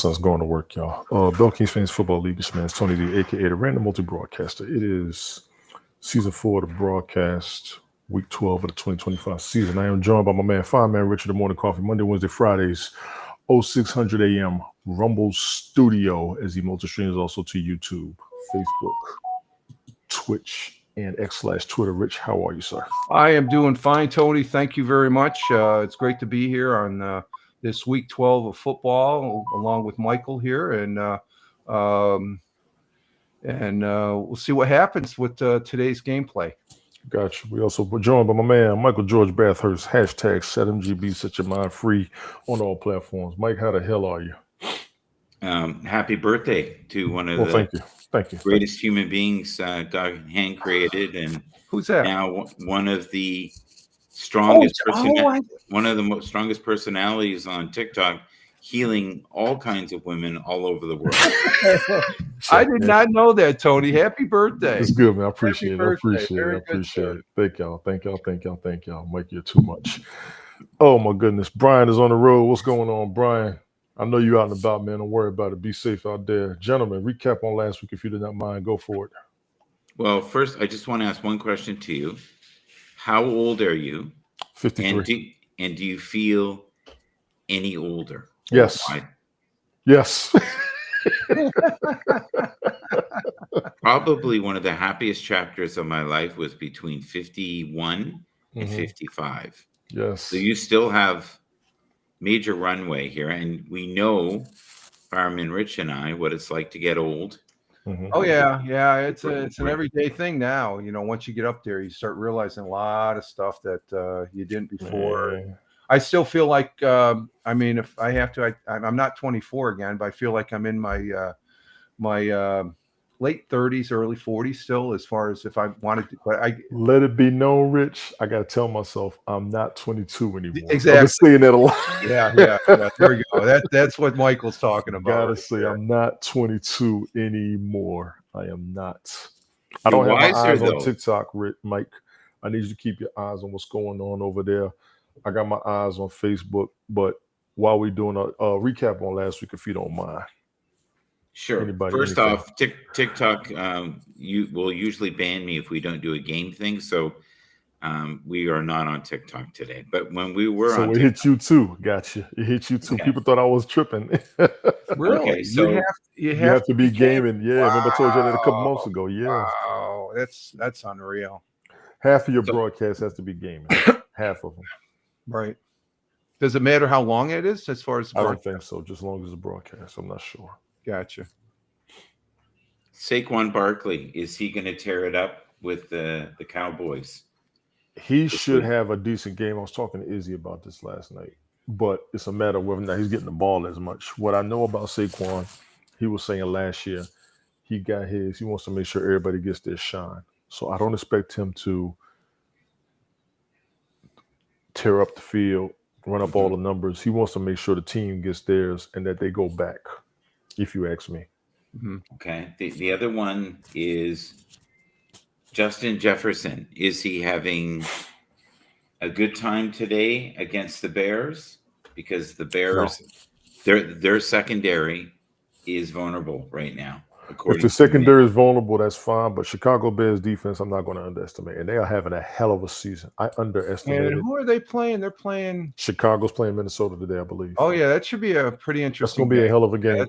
son's going to work, y'all. Bell Kings Fans Football League, this man's Tony D, aka the Random Multi Broadcaster. It is season 4 of the broadcast, week 12 of the 2025 season. I am joined by my man, Fine Man Richard, the Morning Coffee, Monday, Wednesday, Fridays, 0600 a.m. Rumble Studio, as he multi-streams also to YouTube, Facebook, Twitch, and X/Twitter. Rich, how are you, sir? I am doing fine, Tony. Thank you very much. It's great to be here on this week 12 of football, along with Michael here, and we'll see what happens with today's gameplay. Gotcha. We also were joined by my man Michael George Bathurst. Hashtag SetMGB, set your mind free on all platforms. Mike, how the hell are you? Happy birthday to one of the greatest human beings God hand created, and who's that? Now one of the strongest most strongest personalities on TikTok, healing all kinds of women all over the world. I did not know that, Tony. Happy birthday. It's good, man. I appreciate it. I appreciate it. Thank y'all. Mike, you're too much. Oh, my goodness. Brian is on the road. What's going on, Brian? I know you're out and about, man. Don't worry about it. Be safe out there. Gentlemen, recap on last week if you did not mind. Go for it. Well, first, I just want to ask one question to you. How old are you? 53. And do you feel any older? Yes. Yes. Probably one of the happiest chapters of my life was between 51 and 55. Yes. So you still have major runway here, and we know, Fireman Rich and I, what it's like to get old. Oh yeah. It's an everyday thing now. You know, once you get up there, you start realizing a lot of stuff that you didn't before. I still feel like, I mean, if I have to, I'm not 24 again, but I feel like I'm in my late 30s, early 40s still, as far as if I wanted to. But I let it be known, Rich. I got to tell myself I'm not 22 anymore. Exactly. I'm saying that a lot. Yeah. There we go. That's what Michael's talking about. Gotta say, I'm not 22 anymore. I am not. I don't have my eyes on TikTok, Mike. I need you to keep your eyes on what's going on over there. I got my eyes on Facebook, but while we're doing a recap on last week, if you don't mind. Sure. First off, TikTok, you will usually ban me if we don't do a game thing. So we are not on TikTok today. But when we were on TikTok, hit you too. Gotcha. It hit you too. Okay. People thought I was tripping. Really? Okay, so you have to be gaming. Yeah, wow. Remember I told you that a couple months ago. Yeah. Wow, that's unreal. Half of your broadcast has to be gaming. Half of them. Right. Does it matter how long it is as far as I don't think so, just as long as it's broadcast. I'm not sure. Gotcha. Saquon Barkley, is he going to tear it up with the Cowboys? He should have a decent game. I was talking to Izzy about this last night, but it's a matter of whether or not he's getting the ball as much. What I know about Saquon, he was saying last year, he got his. He wants to make sure everybody gets their shine. So I don't expect him to tear up the field, run up all the numbers. He wants to make sure the team gets theirs and that they go back, if you ask me. Okay. The other one is Justin Jefferson. Is he having a good time today against the Bears? Because the Bears, their secondary is vulnerable right now. If the secondary is vulnerable, that's fine. But Chicago Bears defense, I'm not going to underestimate. And they are having a hell of a season. I underestimated. And who are they playing? They're playing. Chicago's playing Minnesota today, I believe. Oh, yeah. That should be a pretty interesting That's going to be a hell of a game.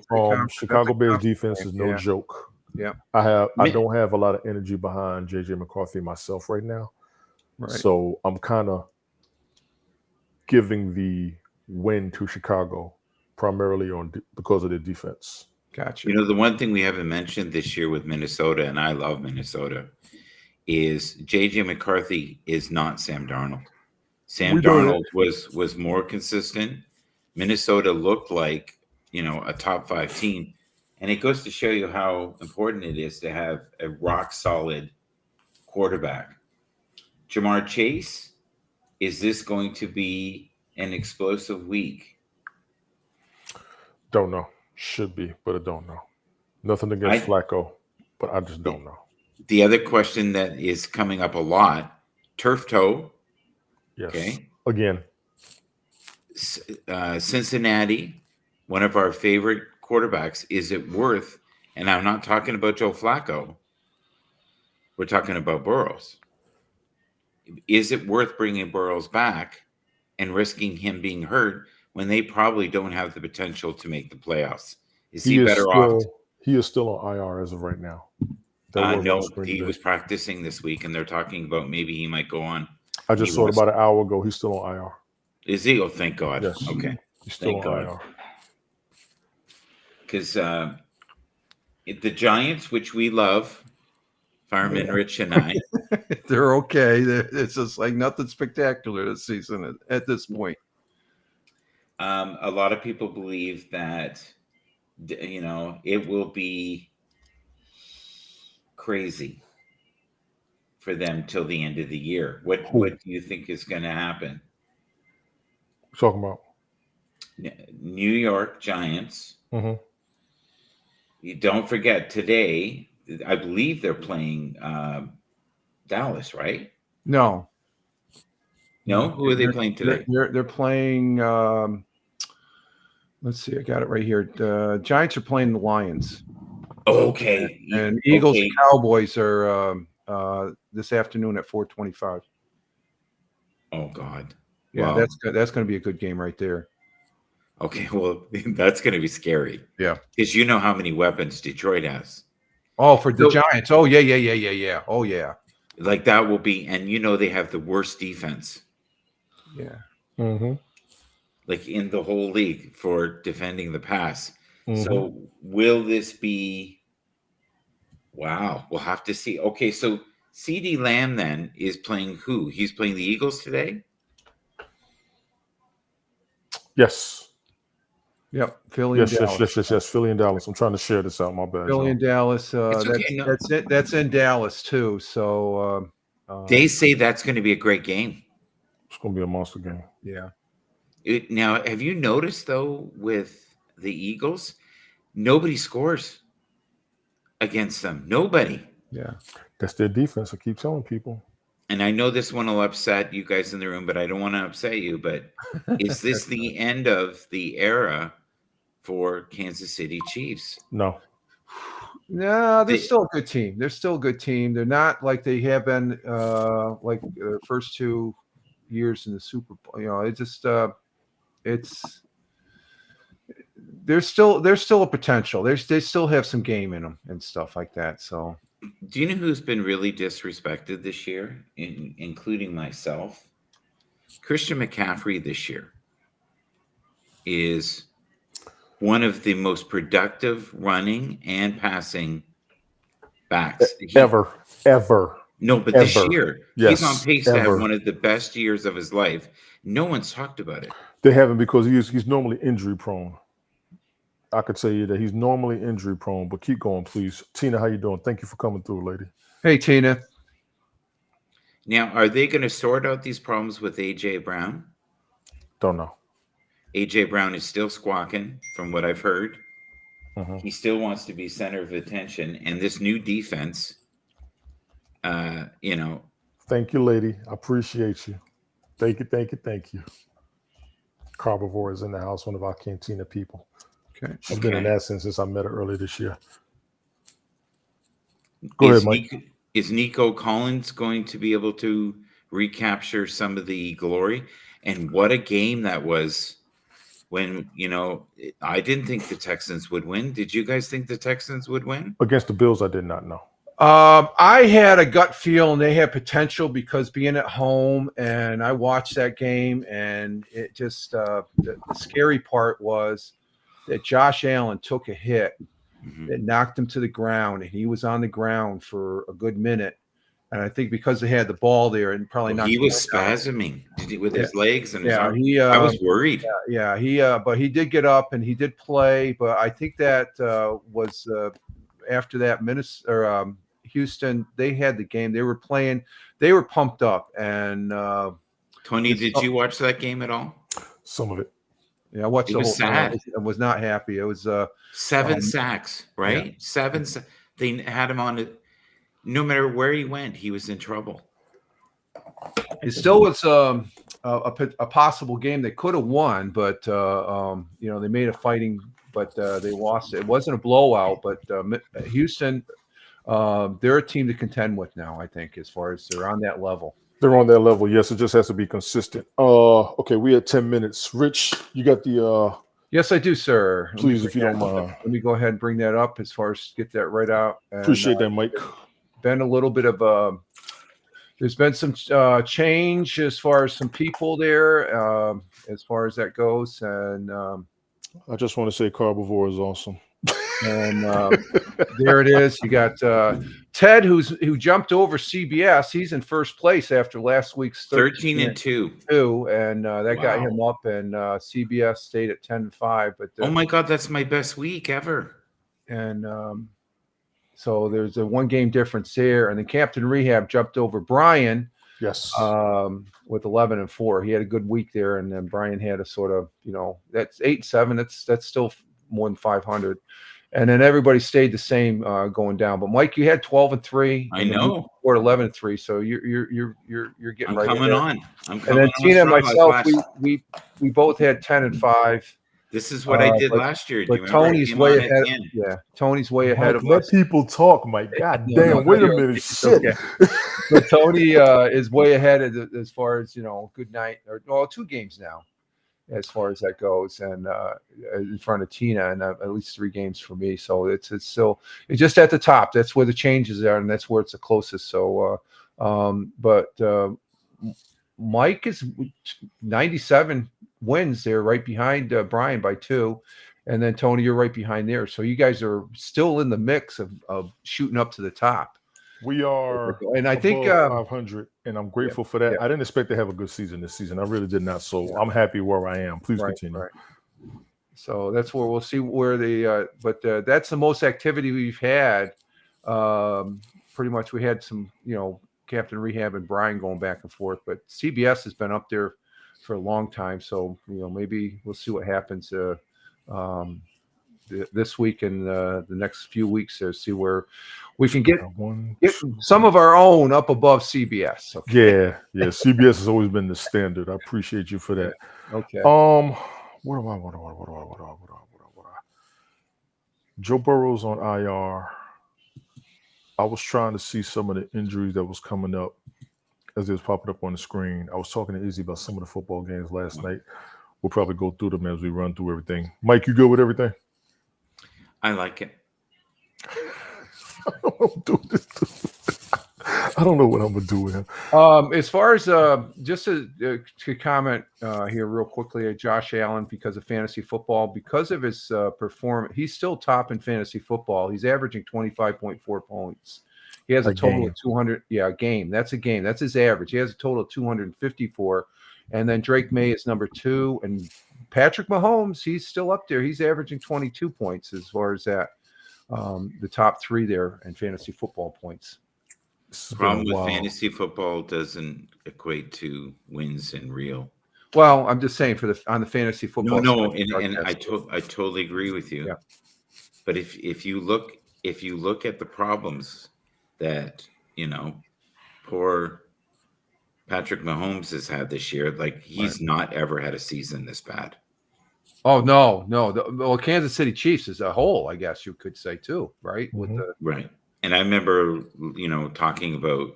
Chicago Bears defense is no joke. Yeah. I don't have a lot of energy behind JJ McCarthy myself right now. Right. So I'm kind of giving the win to Chicago primarily because of their defense. Gotcha. You know, the one thing we haven't mentioned this year with Minnesota, and I love Minnesota, is JJ McCarthy is not Sam Darnold. Sam Darnold was more consistent. Minnesota looked like, a top 5 team. And it goes to show you how important it is to have a rock solid quarterback. Jamar Chase, is this going to be an explosive week? Don't know. Should be, but I don't know. Nothing against Flacco, but I just don't know. The other question that is coming up a lot, turf toe. Yes. Okay. Again. Cincinnati, one of our favorite quarterbacks, is it worth? And I'm not talking about Joe Flacco. We're talking about Burrows. Is it worth bringing Burrows back and risking him being hurt when they probably don't have the potential to make the playoffs? Is he better off? He is still on IR as of right now. No, he was practicing this week, and they're talking about maybe he might go on. I just saw it about an hour ago. He's still on IR. Is he? Oh, thank God. Yes. Okay. He's still on IR. Because the Giants, which we love, Fireman Rich and I, they're okay. It's just like nothing spectacular this season at this point. A lot of people believe that, it will be crazy for them till the end of the year. What do you think is going to happen? Talking about New York Giants. Mm-hmm. You don't forget today, I believe they're playing Dallas, right? No. Who are they playing today? They're playing let's see, I got it right here. The Giants are playing the Lions. Okay. And Eagles and Cowboys are this afternoon at 4:25. Oh God. Yeah, wow. That's going to be a good game right there. Okay, well, that's going to be scary. Yeah. Because you know how many weapons Detroit has. Oh, for the Giants. Oh, yeah. Oh, yeah. Like that will be, and they have the worst defense. Yeah. Mm-hmm. Like in the whole league for defending the pass. Mm-hmm. So will this be, wow, we'll have to see. Okay, so CeeDee Lamb then is playing who? He's playing the Eagles today? Yes. Yep, Philly and Dallas. Yes. Philly and Dallas. I'm trying to share this out. My bad. Philly and Dallas. Okay, that's in Dallas too. So they say that's going to be a great game. It's going to be a monster game. Yeah. Now, have you noticed though with the Eagles, nobody scores against them. Nobody. Yeah. That's their defense. I keep telling people. And I know this one will upset you guys in the room, but I don't want to upset you. But is this the end of the era for Kansas City Chiefs? No. No, they're still a good team. They're not like they have been like the first 2 years in the Super Bowl. It's just there's still a potential. They still have some game in them and stuff like that. So. Do you know who's been really disrespected this year, including myself? Christian McCaffrey this year is one of the most productive running and passing backs ever. No, but this year yes, he's on pace to have one of the best years of his life. No one's talked about it. They haven't because he's normally injury prone. I could tell you that he's normally injury prone, but keep going, please. Tina, how you doing? Thank you for coming through, lady. Hey, Tina. Now, are they going to sort out these problems with A.J. Brown? Don't know. A.J. Brown is still squawking, from what I've heard. Mm-hmm. He still wants to be center of attention. And this new defense, Thank you, lady. I appreciate you. Thank you. Carbivore is in the house, one of our Cantina people. Okay. She's been in that since I met her earlier this year. Go ahead, Mike. Is Nico Collins going to be able to recapture some of the glory? And what a game that was when, I didn't think the Texans would win. Did you guys think the Texans would win? Against the Bills, I did not know. I had a gut feel and they had potential because being at home, and I watched that game, and it just the scary part was that Josh Allen took a hit that knocked him to the ground, and he was on the ground for a good minute. And I think because they had the ball there and probably not. He was spasming with his legs and his arm. I was worried. But he did get up and he did play. But I think that was after that Houston, they had the game. They were playing. They were pumped up. And Tony, did you watch that game at all? Some of it. Yeah, I watched the whole time. I was not happy. It was 7 sacks, right? Yeah. 7. They had him on it. No matter where he went, he was in trouble. It still was a possible game they could have won, but they made a fighting but they lost. It wasn't a blowout, but Houston, they're a team to contend with now, I think, as far as they're on that level. They're on that level. Yes, it just has to be consistent. Okay, we had 10 minutes. Rich, you got the Yes, I do, sir. please, if you don't mind. Let me go ahead and bring that up as far as get that right out. And, Appreciate that, Mike. Been a little bit of there's been some change as far as some people there, as far as that goes, and I just want to say Carbivore is awesome. And there it is. You got Ted, who jumped over CBS. He's in first place after last week's 13-2, and that got him up. And CBS stayed at 10-5. But oh my God, that's my best week ever. And so there's a 1-game difference there. And then Captain Rehab jumped over Brian. Yes. With 11-4. He had a good week there, and then Brian had a sort of, that's 8-7. That's still more than 500. And then everybody stayed the same going down. But Mike, you had 12-3. I know. Or 11-3. So you're getting right. Coming on. And then Tina and myself, we both had 10-5. This is what I did last year. But Tony's way ahead. Yeah, Tony's way ahead of us. Let people talk, Mike. God damn! Wait a minute, shit. Okay. But Tony is way ahead as far as good night or 2 games now, as far as that goes, and in front of Tina, and at least 3 games for me. So it's just at the top. That's where the changes are, and that's where it's the closest. So, but Mike is 97 wins there, right behind Brian by 2, and then Tony, you're right behind there. So you guys are still in the mix of shooting up to the top. We are, and I think 500, and I'm grateful for that. Yeah. I didn't expect to have a good season this season. I really did not. So I'm happy where I am. Please continue. Right. So that's where we'll see where but that's the most activity we've had. Pretty much, we had some, Captain Rehab and Brian going back and forth, but CBS has been up there for a long time. So, maybe we'll see what happens this week and the next few weeks to see where we can get some of our own up above CBS. Okay? Yeah. CBS has always been the standard. I appreciate you for that. Okay. What do I? Joe Burrow's on IR. I was trying to see some of the injuries that was coming up as it was popping up on the screen. I was talking to Izzy about some of the football games last night. We'll probably go through them as we run through everything. Mike, you good with everything? I like it. I don't know what I'm gonna do with him. As far as just to comment here real quickly at Josh Allen, because of fantasy football, because of his performance, he's still top in fantasy football. He's averaging 25.4 points. He has a total of 200. Yeah, a game. That's a game. That's his average. He has a total of 254. And then Drake May is number 2, and Patrick Mahomes, he's still up there. He's averaging 22 points as far as that. The top 3 there in fantasy football points. The problem with fantasy football doesn't equate to wins in real. Well, I'm just saying on the fantasy football. No, and I totally agree with you. Yeah. But if you look at the problems that poor Patrick Mahomes has had this year, like he's not ever had a season this bad. Oh no. Well, Kansas City Chiefs as a whole, I guess you could say too, right? Mm-hmm. Right. And I remember, talking about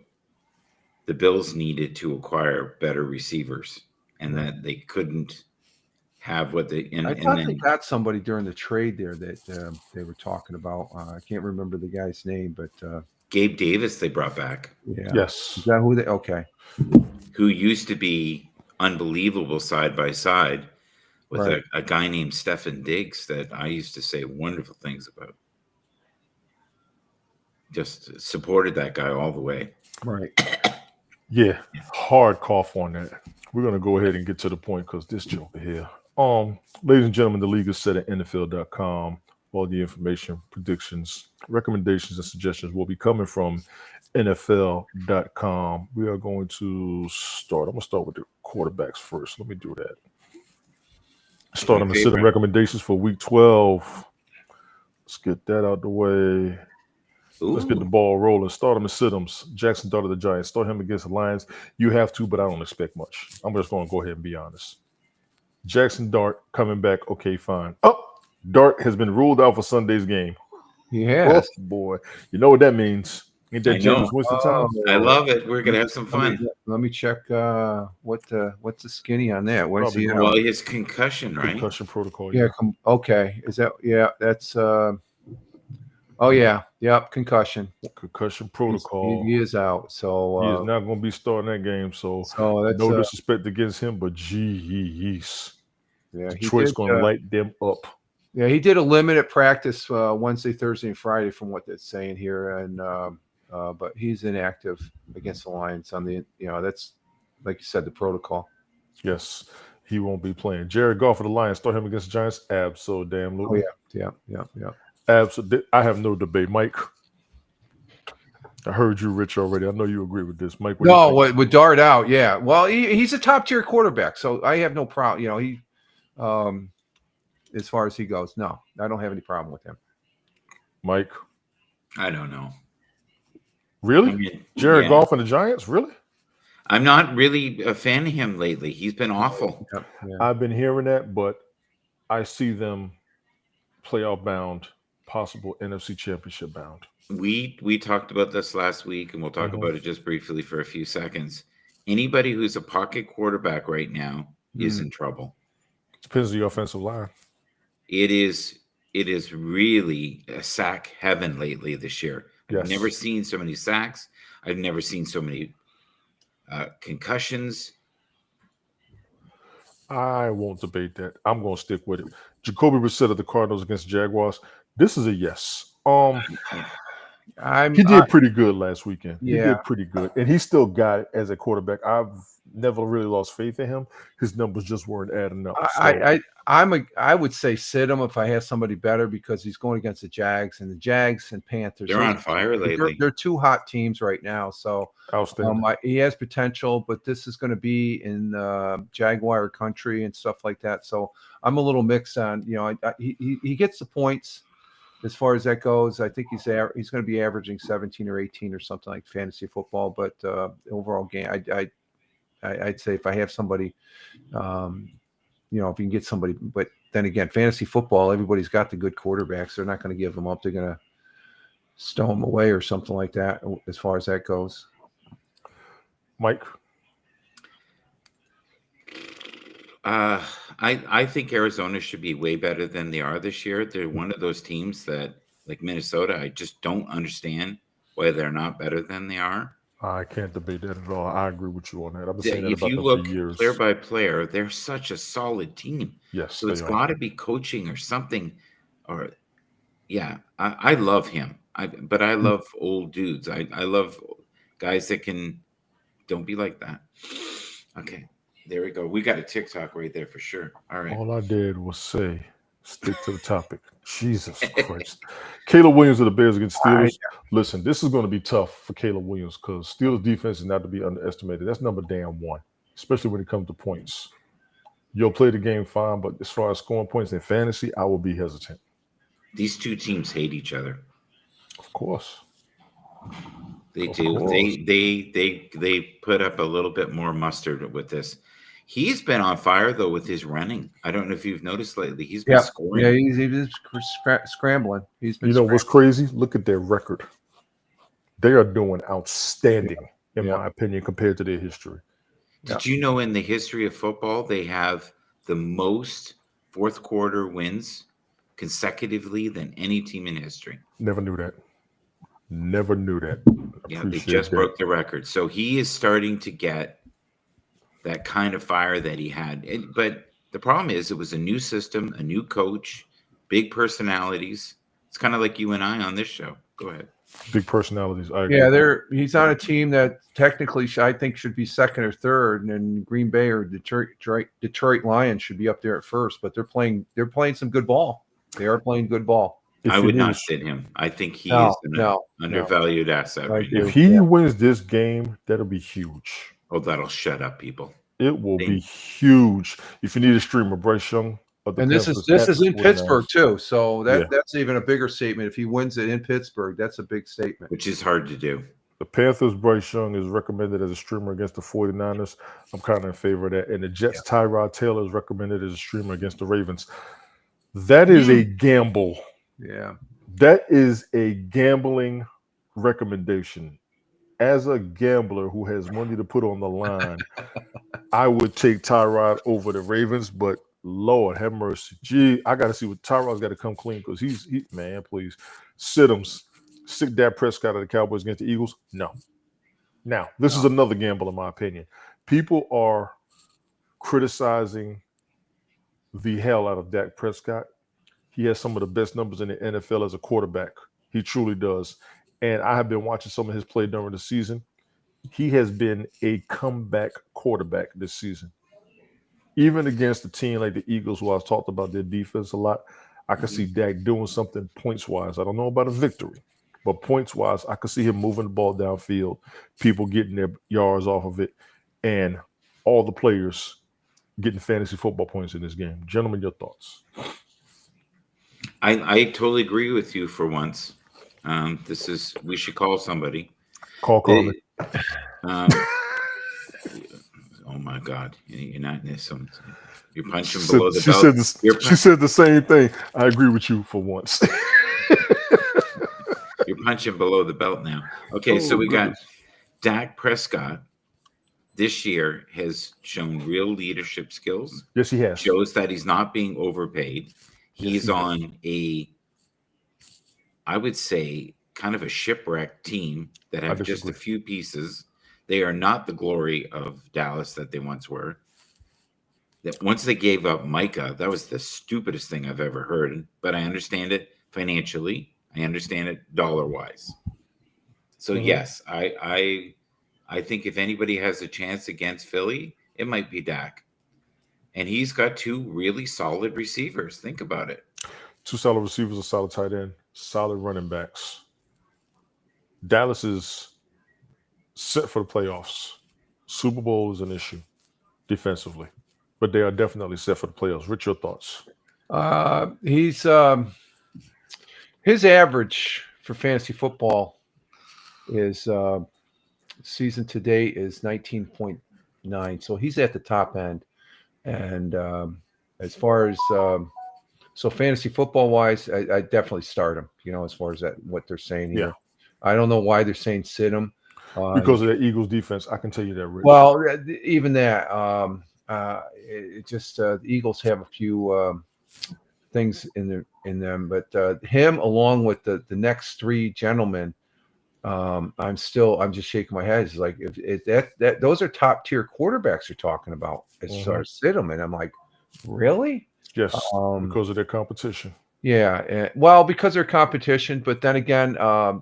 the Bills needed to acquire better receivers, and that they couldn't have what they. I thought they got somebody during the trade there that they were talking about. I can't remember the guy's name, but Gabe Davis they brought back. Yeah. Yes. Is that who they? Okay. Who used to be unbelievable side by side with a guy named Stefan Diggs that I used to say wonderful things about. Just supported that guy all the way. Right. Yeah. Hard cough on that. We're going to go ahead and get to the point because this joker here. Ladies and gentlemen, the league is set at NFL.com. All the information, predictions, recommendations, and suggestions will be coming from NFL.com. We are going to start. I'm going to start with the quarterbacks first. Let me do that. Start them and sit them recommendations for week 12. Let's get that out the way. Ooh. Let's get the ball rolling. Start them and sit them. Jackson Dart of the Giants. Start him against the Lions. You have to, but I don't expect much. I'm just going to go ahead and be honest. Jackson Dart coming back. Okay, fine. Oh, Dart has been ruled out for Sunday's game. Yes. Oh, boy. You know what that means. Ain't that I know. James Winston time? I love it. We're gonna have some fun. Let me check what's the skinny on that. What's Probably he? Well, his concussion, right? Concussion protocol. Yeah. Okay. Is that? Yeah. That's. Oh yeah. Yep. Concussion. Concussion protocol. He is out. So he is not going to be starting that game. So that's no disrespect against him, but geez. Yeah, Detroit's going to light them up. Yeah, he did a limited practice Wednesday, Thursday, and Friday, from what that's saying here, and but he's inactive against the Lions on the. That's like you said, the protocol. Yes, he won't be playing. Jared Goff of the Lions start him against the Giants. Absolutely. Oh yeah. Absolutely. I have no debate, Mike. I heard you, Rich, already. I know you agree with this, Mike. With Dart out, yeah. Well, he's a top tier quarterback, so I have no problem. He, as far as he goes, no, I don't have any problem with him. Mike, I don't know. Really, Jared Goff and the Giants, really? I'm not really a fan of him lately. He's been awful. Yeah. I've been hearing that, but I see them playoff bound, possible NFC Championship bound. We talked about this last week, and we'll talk about it just briefly for a few seconds. Anybody who's a pocket quarterback right now is in trouble. Depends on the offensive line. It is really a sack heaven lately this year. I've never seen so many sacks. I've never seen so many concussions. I won't debate that. I'm going to stick with it. Jacoby Brissett of the Cardinals against the Jaguars. This is a yes. He did pretty good last weekend. He did pretty good. And he still got it as a quarterback. I've never really lost faith in him. His numbers just weren't adding up. I would say sit him if I had somebody better, because he's going against the Jags, and the Jags and Panthers. They're on fire lately. They're two hot teams right now. So he has potential, but this is going to be in Jaguar country and stuff like that. So I'm a little mixed on, he gets the points. As far as that goes, I think he's going to be averaging 17 or 18 or something like fantasy football. But overall game, I'd say if I have somebody, if you can get somebody. But then again, fantasy football, everybody's got the good quarterbacks. They're not going to give them up. They're going to stow them away or something like that. As far as that goes, Mike. I think Arizona should be way better than they are this year. They're one of those teams that, like Minnesota, I just don't understand why they're not better than they are. I can't debate that at all. I agree with you on that. I've been saying that if about you them look for years. Player by player, they're such a solid team. Yes, so it's got to be coaching or something. Or I love him. But I love old dudes. I love guys that don't be like that. Okay. There we go. We got a TikTok right there for sure. All right. All I did was say, stick to the topic. Jesus Christ. Caleb Williams of the Bears against Steelers. Listen, this is going to be tough for Caleb Williams because Steelers defense is not to be underestimated. That's number one, especially when it comes to points. You'll play the game fine, but as far as scoring points in fantasy, I will be hesitant. These two teams hate each other. Of course. They do. They put up a little bit more mustard with this. He's been on fire though with his running. I don't know if you've noticed lately. He's been scoring. Yeah, he's been scrambling. What's crazy? Look at their record. They are doing outstanding, in my opinion, compared to their history. Did you know in the history of football they have the most fourth quarter wins consecutively than any team in history? Never knew that. Yeah, they just broke the record. So he is starting to get that kind of fire that he had. But the problem is it was a new system, a new coach, big personalities. It's kind of like you and I on this show. Go ahead. Big personalities. I agree. Yeah, he's on a team that technically I think should be second or third, and then Green Bay or Detroit Lions should be up there at first. But they're playing some good ball. They are playing good ball. I would not sit him. I think he is an undervalued asset right now. If he wins this game, that'll be huge. Oh, that'll shut up people. It will be huge. If you need a streamer, Bryce Young. And this is in Pittsburgh too, so that's even a bigger statement. If he wins it in Pittsburgh, that's a big statement. Which is hard to do. The Panthers, Bryce Young is recommended as a streamer against the 49ers. I'm kind of in favor of that. And the Jets, Tyrod Taylor is recommended as a streamer against the Ravens. That is a gamble. Yeah. That is a gambling recommendation. As a gambler who has money to put on the line, I would take Tyrod over the Ravens, but Lord have mercy. Gee, I got to see what Tyrod's got to come clean because man, please. Sit Dak Prescott of the Cowboys against the Eagles? No. Now, this is another gamble in my opinion. People are criticizing the hell out of Dak Prescott. He has some of the best numbers in the NFL as a quarterback. He truly does. And I have been watching some of his play during the season. He has been a comeback quarterback this season. Even against a team like the Eagles, who I've talked about their defense a lot, I could see Dak doing something points-wise. I don't know about a victory, but points-wise, I could see him moving the ball downfield, people getting their yards off of it, and all the players getting fantasy football points in this game. Gentlemen, your thoughts? I totally agree with you for once. We should call somebody. Call Carmen. Oh my God, you're not in this. You're punching below the belt. She said the same thing. I agree with you for once. You're punching below the belt now. Okay, so we got Dak Prescott. This year has shown real leadership skills. Yes, he has. Shows that he's not being overpaid. He's on I would say, kind of a shipwrecked team that have just a few pieces. They are not the glory of Dallas that they once were. That once they gave up Micah, that was the stupidest thing I've ever heard. But I understand it financially. I understand it dollar-wise. So yes, I think if anybody has a chance against Philly, it might be Dak. And he's got two really solid receivers. Think about it. Two solid receivers, a solid tight end, solid running backs. Dallas is set for the playoffs. Super Bowl is an issue defensively, but they are definitely set for the playoffs. Rich, your thoughts? He's his average for fantasy football is season to date is 19.9, so he's at the top end. And as far as so fantasy football wise, I definitely start him. As far as what they're saying here, I don't know why they're saying sit him because of the Eagles defense. I can tell you that, Rich. Well, even that, it just the Eagles have a few things in them, but him along with the next three gentlemen. I'm just shaking my head. It's like if that those are top tier quarterbacks you're talking about as far as sit them, and I'm like, really? Yes, because of their competition. Yeah, well, because they're competition, but then again,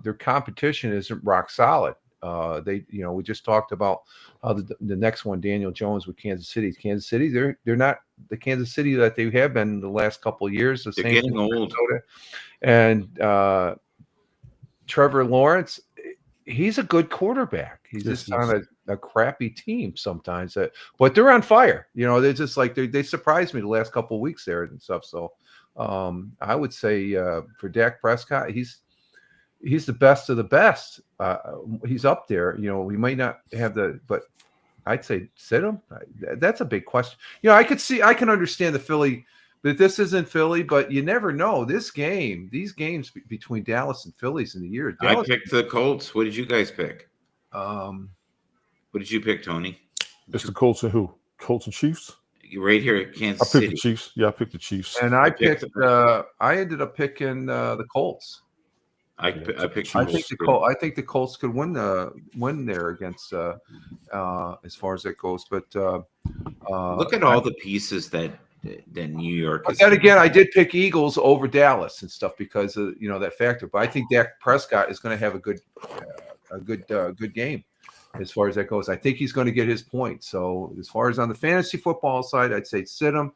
their competition isn't rock solid. We just talked about how the next one, Daniel Jones with Kansas City. Kansas City, they're not the Kansas City that they have been the last couple of years. They're getting old. And Trevor Lawrence, he's a good quarterback. He's just on a crappy team sometimes, but they're on fire. They're just like they surprised me the last couple of weeks there and stuff. So I would say for Dak Prescott, he's the best of the best. He's up there. We might not have but I'd say sit him. That's a big question. I can understand the Philly. But this isn't Philly, but you never know. These games between Dallas and Phillies in the year. I picked the Colts. What did you guys pick? What did you pick, Tony? It's the Colts and who? Colts and Chiefs? You're right here at Kansas City. I picked the Chiefs. Yeah, I picked the Chiefs. And I ended up picking the Colts. I picked. I think the Colts could win there against as far as that goes. But look at all the pieces that New York. But then again, I did pick Eagles over Dallas and stuff because of that factor. But I think Dak Prescott is going to have a good game as far as that goes. I think he's going to get his points. So as far as on the fantasy football side, I'd say sit him.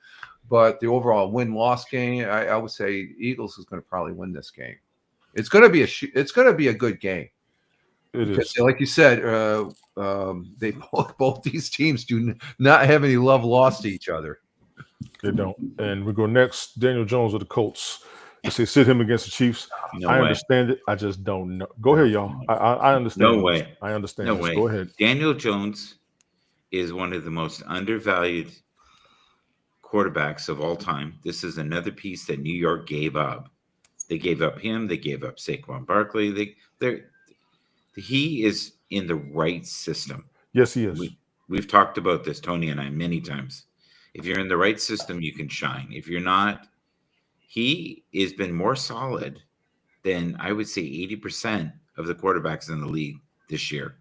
But the overall win-loss game, I would say Eagles is going to probably win this game. It's going to be a good game. It is. Like you said, they both these teams do not have any love lost to each other. They don't. And we go next. Daniel Jones of the Colts. They say sit him against the Chiefs. I understand it. I just don't know. Go ahead, y'all. I understand. No way. I understand. No way. Go ahead. Daniel Jones is one of the most undervalued quarterbacks of all time. This is another piece that New York gave up. They gave up him. They gave up Saquon Barkley. He is in the right system. Yes, he is. We've talked about this, Tony and I, many times. If you're in the right system, you can shine. If you're not, he has been more solid than, I would say, 80% of the quarterbacks in the league this year.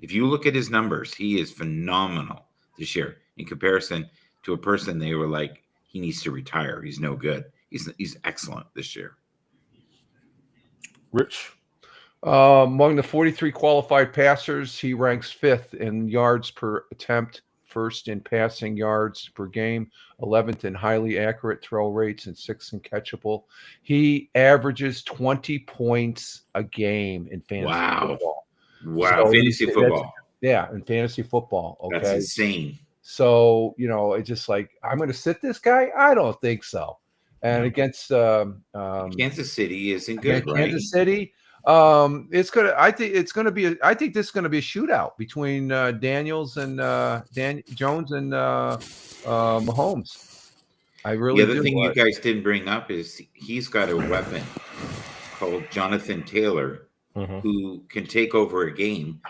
If you look at his numbers, he is phenomenal this year in comparison to a person they were like, he needs to retire. He's no good. He's excellent this year. Rich? Among the 43 qualified passers, he ranks 5th in yards per attempt, 1st in passing yards per game, 11th in highly accurate throw rates, and 6th in catchable. He averages 20 points a game in fantasy football. Wow, so fantasy football. Yeah, in fantasy football. Okay. That's insane. So, it's just like, I'm going to sit this guy? I don't think so. And against Kansas City isn't good, right? Kansas City, I think this is going to be a shootout between Daniels and Jones and Mahomes. I really do. The other thing you guys didn't bring up is he's got a weapon called Jonathan Taylor, who can take over a game,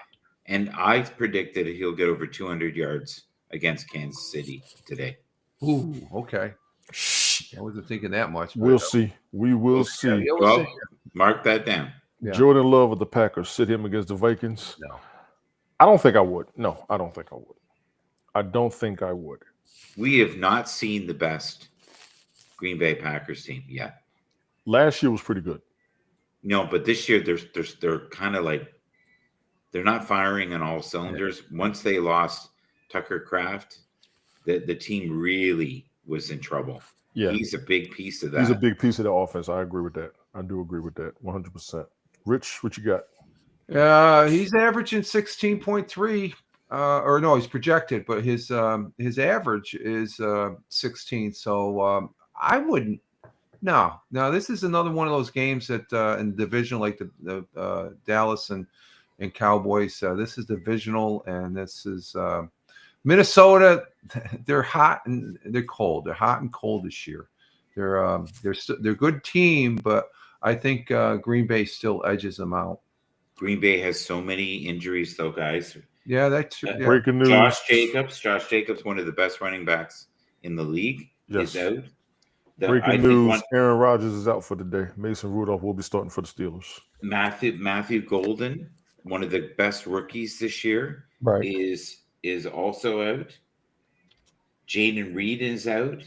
and I predicted he'll get over 200 yards against Kansas City today. Ooh, okay. I wasn't thinking that much. We'll see. We will see. Yeah, we'll see. Mark that down. Yeah. Jordan Love of the Packers, sit him against the Vikings? No. I don't think I would. No, I don't think I would. I don't think I would. We have not seen the best Green Bay Packers team yet. Last year was pretty good. No, but this year they're kind of like they're not firing on all cylinders. Yeah. Once they lost Tucker Kraft, the team really was in trouble. Yeah. He's a big piece of that. He's a big piece of the offense. I agree with that. I do agree with that 100%. Rich, what you got? He's averaging 16.3. Or no, he's projected, but his average is 16. So I wouldn't. No, this is another one of those games that in the division like the Dallas and Cowboys. This is divisional, and this is Minnesota. They're hot and they're cold. They're hot and cold this year. They're a good team, but I think Green Bay still edges them out. Green Bay has so many injuries, though, guys. Yeah, that's breaking news. Josh Jacobs, one of the best running backs in the league, is out. Breaking news: Aaron Rodgers is out for the day. Mason Rudolph will be starting for the Steelers. Matthew Golden, one of the best rookies this year, right, is also out. Jaden Reed is out,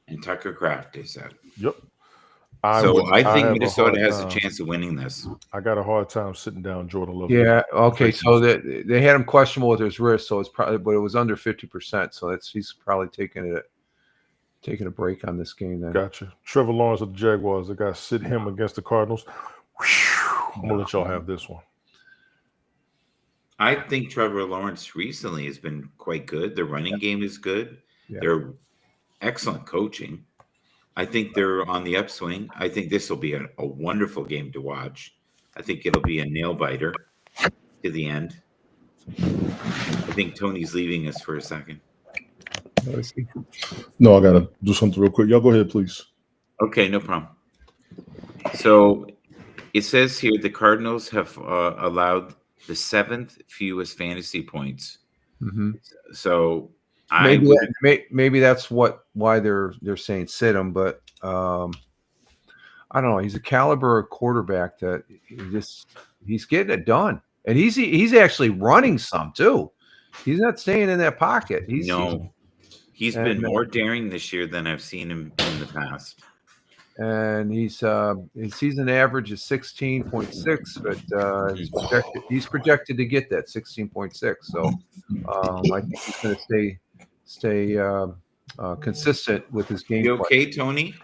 and Tucker Kraft is out. Yep. I think Minnesota has a chance of winning this. I got a hard time sitting down Jordan Love. Yeah. Okay. So they had him questionable with his wrist, so it's probably, but it was under 50%. So he's probably taking a break on this game. Then. Gotcha. Trevor Lawrence of the Jaguars. They got to sit him against the Cardinals. I'm gonna let y'all have this one. I think Trevor Lawrence recently has been quite good. The running game is good. Yeah. They're excellent coaching. I think they're on the upswing. I think this will be a wonderful game to watch. I think it'll be a nail biter to the end. I think Tony's leaving us for a second. No, I got to do something real quick. Y'all go ahead, please. Okay, no problem. So it says here the Cardinals have allowed the 7th fewest fantasy points. Mm-hmm. So maybe that's why they're saying sit him, but I don't know. He's a caliber quarterback that he's getting it done, and he's actually running some too. He's not staying in that pocket. He's been more daring this year than I've seen him in the past. And his season average is 16.6, but he's projected to get that 16.6. So I think he's going to stay consistent with his game. You okay, Tony?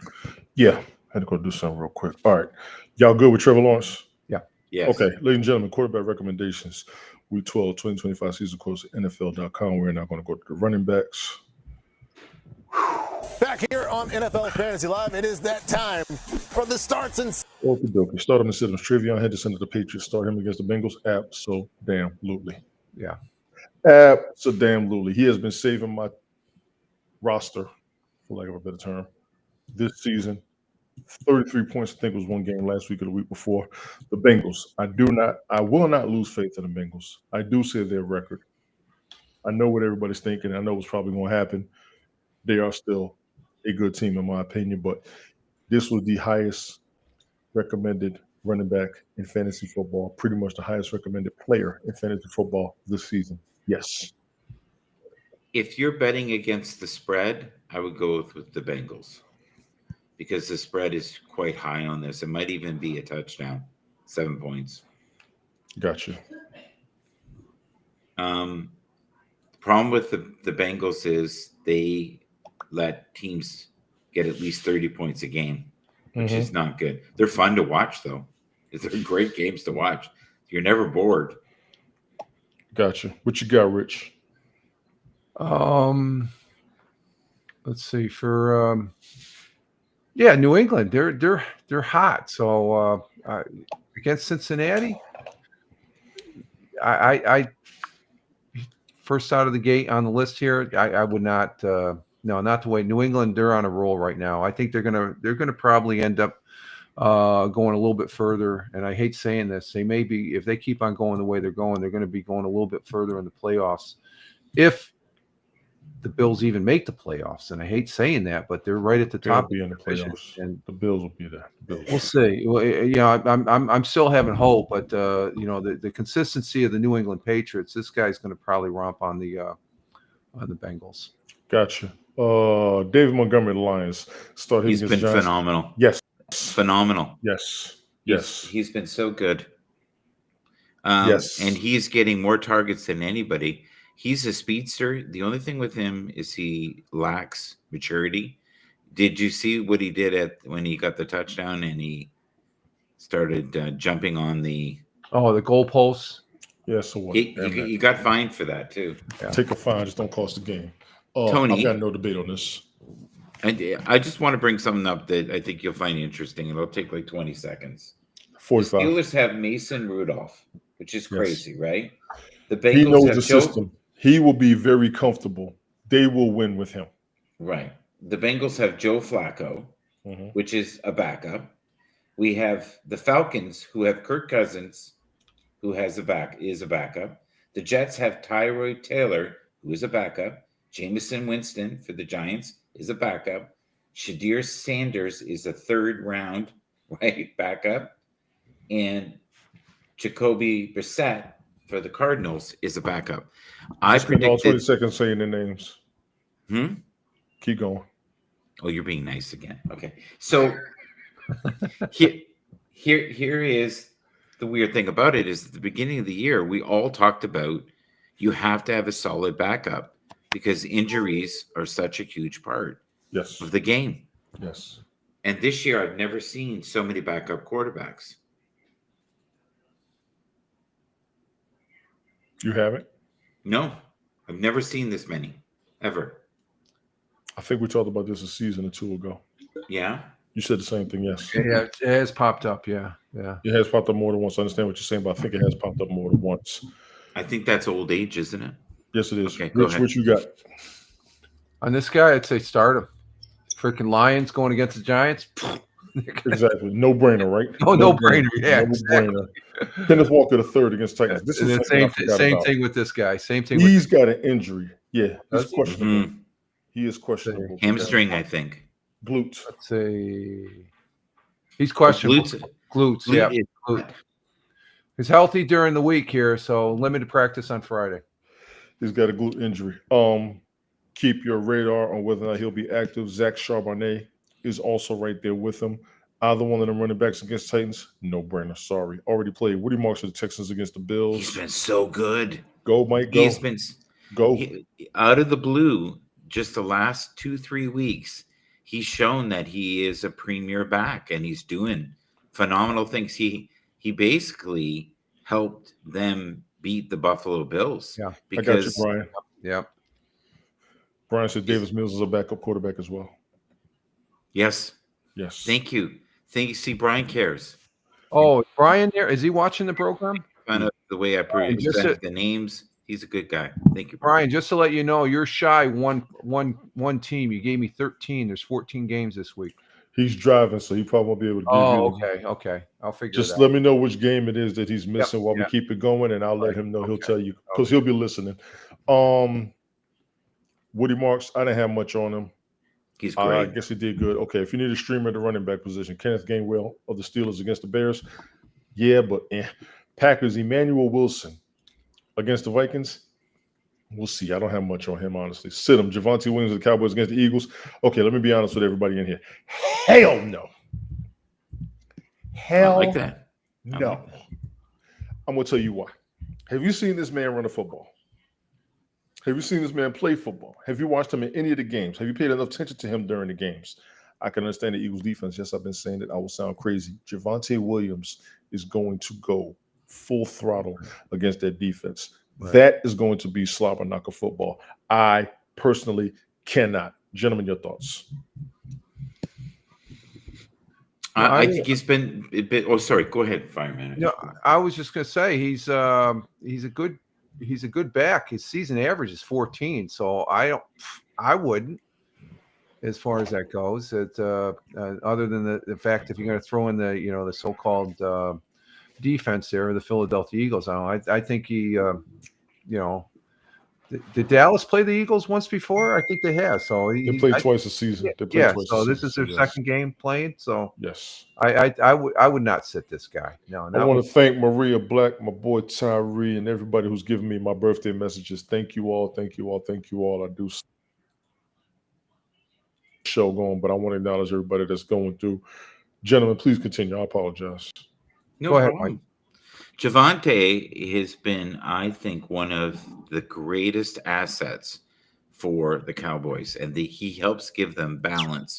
Yeah, I had to go do something real quick. All right, y'all good with Trevor Lawrence? Yeah. Yes. Okay, ladies and gentlemen, quarterback recommendations. Week 12, 2025 season course at NFL.com. We're now going to go to the running backs. Back here on NFL Fantasy Live, it is that time for the starts and... Okie dokie. Start on the Siddons. Trevion Henderson of the Patriots. Start him against the Bengals. Absolutely. Yeah. Absolutely. He has been saving my roster, for lack of a better term, this season. 33 points, I think, was one game last week or the week before. The Bengals. I will not lose faith in the Bengals. I do say their record. I know what everybody's thinking. I know what's probably going to happen. They are still a good team, in my opinion, but this was the highest recommended running back in fantasy football, pretty much the highest recommended player in fantasy football this season. Yes. If you're betting against the spread, I would go with the Bengals because the spread is quite high on this. It might even be a touchdown, 7 points. Gotcha. The problem with the Bengals is they let teams get at least 30 points a game, which is not good. They're fun to watch, though. They're great games to watch. You're never bored. Gotcha. What you got, Rich? Let's see for New England. They're hot. So against Cincinnati, I first out of the gate on the list here, I would not. No, not the way. New England, they're on a roll right now. I think they're gonna probably end up going a little bit further. And I hate saying this, they may be, if they keep on going the way they're going to be going a little bit further in the playoffs. If the Bills even make the playoffs, and I hate saying that, but they're right at the top. They'll be in the playoffs, and the Bills will be there. We'll see. Well, I'm still having hope, but the consistency of the New England Patriots, this guy's going to probably romp on the Bengals. Gotcha. David Montgomery, the Lions. He's been phenomenal. Yes. Phenomenal. Yes. He's been so good. Yes. And he's getting more targets than anybody. He's a speedster. The only thing with him is he lacks maturity. Did you see what he did when he got the touchdown and he started jumping on the goalposts? Yeah, so what? He got fined for that too. Yeah. Take a fine, just don't cost the game. Tony, I've got no debate on this. I just want to bring something up that I think you'll find interesting. It'll take like 20 seconds. 45. The Steelers have Mason Rudolph, which is crazy, right? The Bengals he knows the system. He will be very comfortable. They will win with him. Right. The Bengals have Joe Flacco, which is a backup. We have the Falcons, who have Kirk Cousins, who is a backup. The Jets have Tyrod Taylor, who is a backup. Jameson Winston for the Giants is a backup. Shadir Sanders is a third round backup. And Jacoby Brissett for the Cardinals is a backup. I predicted 20 seconds saying their names. Keep going. Oh, you're being nice again. Okay. So here is the weird thing about it is at the beginning of the year, we all talked about you have to have a solid backup because injuries are such a huge part of the game. Yes. And this year, I've never seen so many backup quarterbacks. You haven't? No, I've never seen this many, ever. I think we talked about this a season or two ago. Yeah? You said the same thing, yes. Yeah, it has popped up, yeah. It has popped up more than once. I understand what you're saying, but I think it has popped up more than once. I think that's old age, isn't it? Yes, it is. Okay, Rich, what you got? On this guy, I'd say start him. Freaking Lions going against the Giants. Exactly. No brainer, right? No brainer. Yeah, brainer. Kenneth Walker the third against Titans. This is the same thing with this guy. Same thing. He's got an injury. Yeah, he's questionable. Mm-hmm. He is questionable. Hamstring, I think. Glutes. Let's say he's questionable. Glutes. Yeah. Glute. He's healthy during the week here, so limited practice on Friday. He's got a glute injury. Keep your radar on whether or not he'll be active. Zach Charbonnet is also right there with him. Either one of them running backs against Titans, no brainer. Sorry. Already played. Woody Marks for the Texans against the Bills. He's been so good. Go, Mike, go. He's been out of the blue just the last 2-3 weeks. He's shown that he is a premier back and he's doing phenomenal things. He basically helped them beat the Buffalo Bills. Yeah, because, I got you, Brian. Yeah. Brian said Davis Mills is a backup quarterback as well. Yes. Thank you. See, Brian cares. Oh, Brian there? Is he watching the program? Kind of the way I presented the names. He's a good guy. Thank you, Brian. Just to let you know, you're shy one team. You gave me 13. There's 14 games this week. He's driving, so he probably won't be able to give you. Okay. I'll figure Just it out. let me know which game it is that he's missing while we yeah. keep it going, and I'll let him know. He'll tell you because he'll be listening. Woody Marks, I didn't have much on him. He's great. I guess he did good. Okay, if you need a streamer at the running back position, Kenneth Gainwell of the Steelers against the Bears. Yeah, but Packers, Emmanuel Wilson against the Vikings. We'll see. I don't have much on him, honestly. Sit him. Javonte Williams of the Cowboys against the Eagles. Okay, let me be honest with everybody in here. Hell no. I like that. No. I'm going to tell you why. Have you seen this man run a football? Have you seen this man play football? Have you watched him in any of the games? Have you paid enough attention to him during the games? I can understand the Eagles defense. Yes, I've been saying it. I will sound crazy. Javonte Williams is going to go full throttle against that defense. Right. That is going to be slobber knocker football. I personally cannot. Gentlemen, your thoughts? I think he's been a bit. Oh, sorry. Go ahead, Fireman. No, I was just going to say he's a good back. His season average is 14, so I wouldn't, as far as that goes. Other than the fact if you're going to throw in the so-called defense there, the Philadelphia Eagles. I think he, did Dallas play the Eagles once before? I think they have. So they played twice a season. So this is their second game playing. So yes, I would not sit this guy. No, I want to thank Maria Black, my boy Tyree, and everybody who's given me my birthday messages. Thank you all. Thank you all. Thank you all. I do show going, but I want to acknowledge everybody that's going through. Gentlemen, please continue. I apologize. No problem. Mike. Javonte has been, I think, one of the greatest assets for the Cowboys, and he helps give them balance.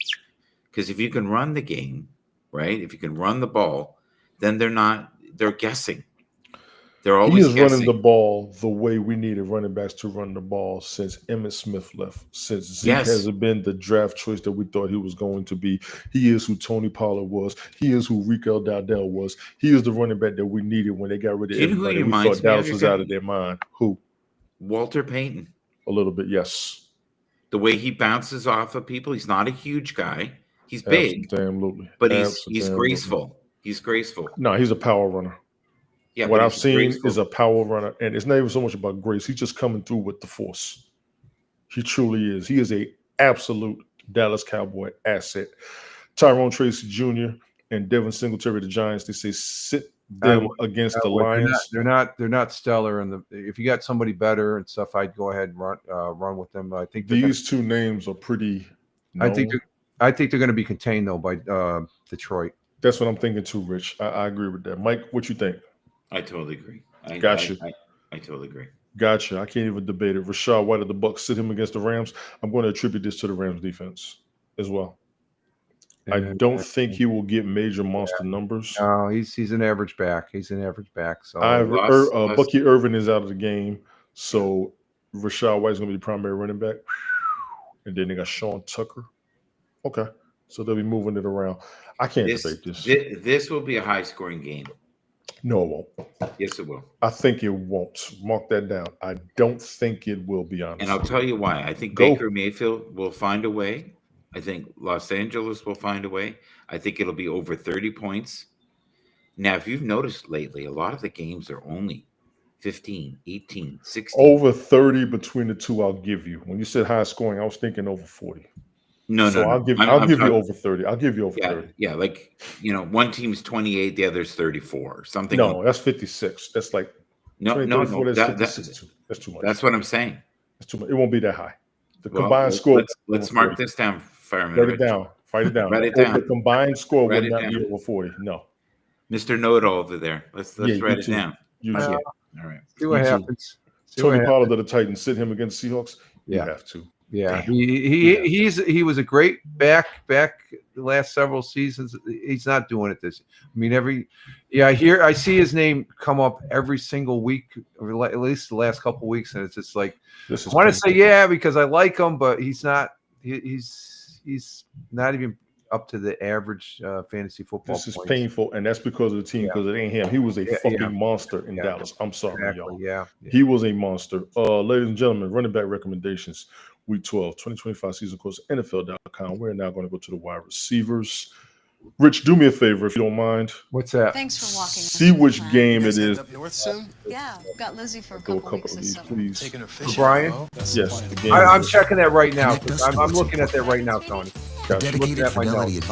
Because if you can run the game, right? If you can run the ball, then they're guessing. They're always guessing. Running the ball the way we needed running backs to run the ball since Emmitt Smith left. Since Zeke hasn't been the draft choice that we thought he was going to be. He is who Tony Pollard was. He is who Rico Dowdell was. He is the running back that we needed when they got rid of everybody. We thought Dallas was out of their mind. Who? Walter Payton. A little bit, yes. The way he bounces off of people. He's not a huge guy. He's big. Absolutely. But he's graceful. He's graceful. No, he's a power runner. Yeah, what I've seen is a power runner, and it's not even so much about grace. He's just coming through with the force. He truly is. He is a absolute Dallas Cowboy asset. Tyrone Tracy Jr. and Devin Singletary, the Giants, they say sit them against the Lions. They're not stellar, and if you got somebody better and stuff, I'd go ahead and run with them. I think these two names are pretty known. I think they're going to be contained though by Detroit. That's what I'm thinking too, Rich. I agree with that. Mike, what you think? I totally agree. Gotcha. I totally agree. Gotcha. I can't even debate it. Rashad White of the Bucs sit him against the Rams. I'm going to attribute this to the Rams defense as well. I don't think he will get major monster numbers. No, he's an average back. He's an average back. So Bucky Irvin is out of the game. So Rashad White's going to be the primary running back. And then they got Sean Tucker. Okay. So they'll be moving it around. I can't debate this. This will be a high-scoring game. No, it won't. Yes, it will. I think it won't. Mark that down. I don't think it will, be honest. And I'll tell you why. I think Baker Mayfield will find a way. I think Los Angeles will find a way. I think it'll be over 30 points. Now, if you've noticed lately, a lot of the games are only 15, 18, 16. Over 30 between the two, I'll give you. When you said high scoring, I was thinking over 40. No. I'll give you over 30. I'll give you over 30. Yeah, like, one team's 28, the other's 34, something. No, like that's 56. That's like no. That's too much. That's what I'm saying. That's too much. It won't be that high. The combined score. Let's mark this down, Fireman. Write it down. Write it down. Write it down. The combined score would not be over 40. No. Mr. Know-it-all over there. Let's write it down. You too. All right. See what happens. Tony Pollard of the Titans, sit him against Seahawks. You have to. Yeah, he was a great back the last several seasons. He's not doing it this. I mean, I see his name come up every single week, or at least the last couple of weeks, and it's just like I want to say because I like him, but he's not. He's not even up to the average fantasy football. This is points. painful, and that's because of the team, because it ain't him. He was a fucking monster in Dallas. I'm sorry, Exactly. y'all. Yeah. He was a monster. Ladies and gentlemen, running back recommendations, Week 12, 2025 season course, NFL.com. We're now going to go to the wide receivers. Rich, do me a favor if you don't mind. What's that? Thanks for walking us. See which game it is. Up north soon? Yeah, got Lizzie for a Go couple a couple weeks of this these, summer. please. Taking her For fishing. Brian? Hello? That's Yes, the the plan. game. I'm checking that right now. Connect us I'm sports looking at that right now, Tony. Gotcha. Looking at my notes.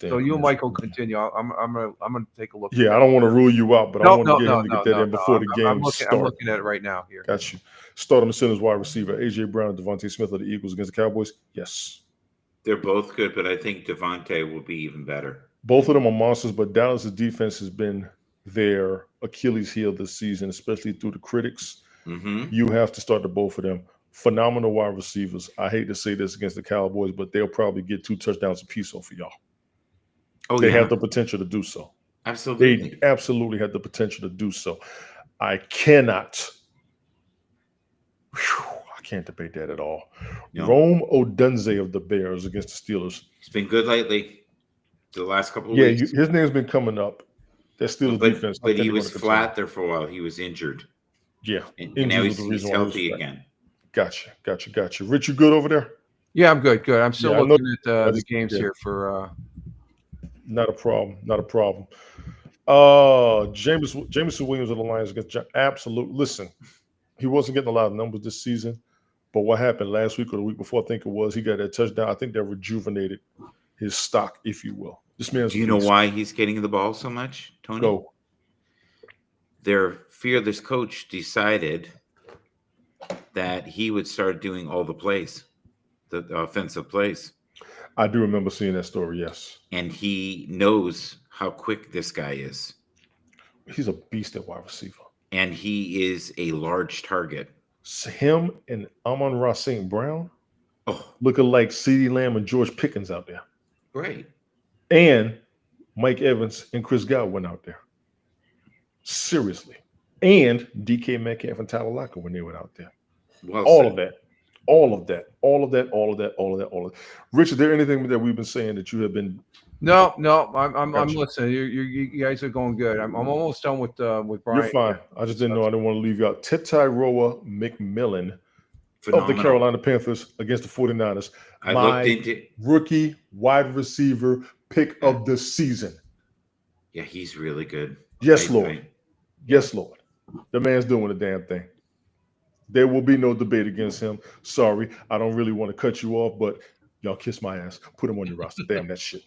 So you and Mike. Michael continue. I'm gonna take a look. Yeah, I don't want to rule you out, but I want to get him to get that in before the game I'm starts. looking at it right now here. Got you. Start him as wide receiver. AJ Brown and Devontae Smith of the Eagles against the Cowboys. Yes. They're both good, but I think Devontae will be even better. Both of them are monsters, but Dallas' defense has been their Achilles heel this season, especially through the critics. Mm-hmm. You have to start the both of them. Phenomenal wide receivers. I hate to say this against the Cowboys, but they'll probably get 2 touchdowns apiece off of y'all. Oh, They yeah. have the potential to do so. Absolutely. They absolutely have the potential to do so. I cannot. I can't debate that at all. No. Rome Odunze of the Bears against the Steelers. He's been good lately. The last couple of weeks. His name's been coming up. That Steelers defense. But he was flat there for a while. He was injured. Yeah. And now Injuries he's were the reason why he was healthy flat. again. Gotcha. Rich, you good over there? Yeah, I'm good. I'm still Yeah, I know- looking at I the just- games yeah. here for. Not a problem. Jameson Williams of the Lions against absolute. Listen, he wasn't getting a lot of numbers this season, but what happened last week or the week before, I think it was, he got that touchdown. I think that rejuvenated his stock, if you will. This man's. Do you know why he's getting the ball so much, Tony? Go. Their fearless coach decided that he would start doing all the plays, the offensive plays. I do remember seeing that story. Yes, And he knows how quick this guy is. he's a beast at wide receiver. And he is a large target. Him and Amon-Ra St. Brown Oh, looking like CeeDee Lamb and George Pickens out there, great. and Mike Evans and Chris Godwin out there. Seriously, and DK Metcalf and Tyler Lockett when they were out there. Well All said. of that. Rich, is there anything that we've been saying that you have been? No, I'm Gotcha. listening. You guys are going good. I'm almost done with Brian. You're fine. I just didn't know. I didn't want to leave you out. Tetairoa McMillan of the Phenomenal. Carolina Panthers against the 49ers. I My looked into. rookie wide receiver pick of the season. Yeah, he's really good. Yes, I- Lord. Yes, Lord. The man's doing the damn thing. There will be no debate against him. Sorry, I don't really want to cut you off, but y'all kiss my ass. Put him on your roster. Damn that shit.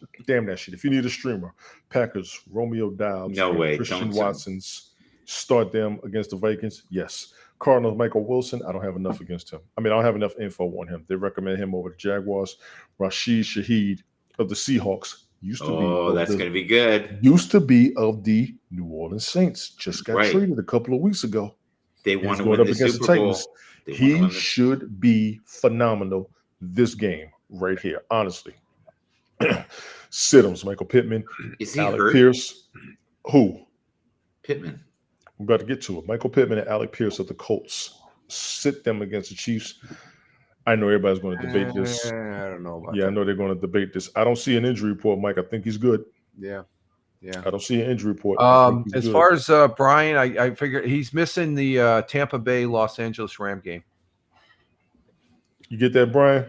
If you need a streamer, Packers, Romeo Doubs, No way. Christian Don't sell. Watson's, start them against the Vikings. Yes. Cardinals, Michael Wilson. I don't have enough against him. I don't have enough info on him. They recommend him over the Jaguars. Rashid Shaheed of the Seahawks used to Oh, be. that's going to be good. Used to be of the New Orleans Saints. Just got Right. traded a couple of weeks ago. They He's want to going win up the against the Super Bowl. Titans. They wanna He win the- should be phenomenal this game right here, honestly. Siddums, Michael Pittman, Is he Alec hurt? Pierce. Who? Pittman. We're about to get to it. Michael Pittman and Alec Pierce of the Colts. Sit them against the Chiefs. I know everybody's going to debate this. I don't know about Yeah, I that. know they're going to debate this. I don't see an injury report, Mike. I think he's good. Yeah. I don't see an injury report. I think he's As good. far as Brian, I figure he's missing the Tampa Bay Los Angeles Ram game. You get that, Brian?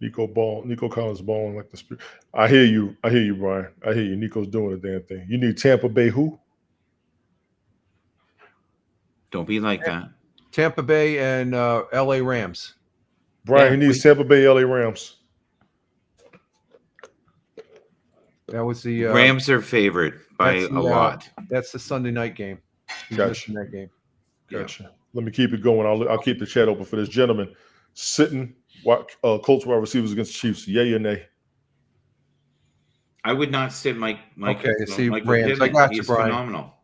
Nico Collins balling like the spirit. I hear you, Brian. I hear you. Nico's doing the damn thing. You need Tampa Bay who? Don't be like that. Tampa Bay and LA Rams. Brian, Yeah, he needs Tampa Bay LA Rams. That was the Rams are favored by that's a the, lot. That's the Sunday night game. He's Gotcha. missing that game. Gotcha. Let me keep it going. I'll keep the chat open for this gentleman. Sitting Colts wide receivers against the Chiefs. Yay or nay? I would not sit Michael see, Michael Rams. Pittman. I got you, He's Brian. phenomenal.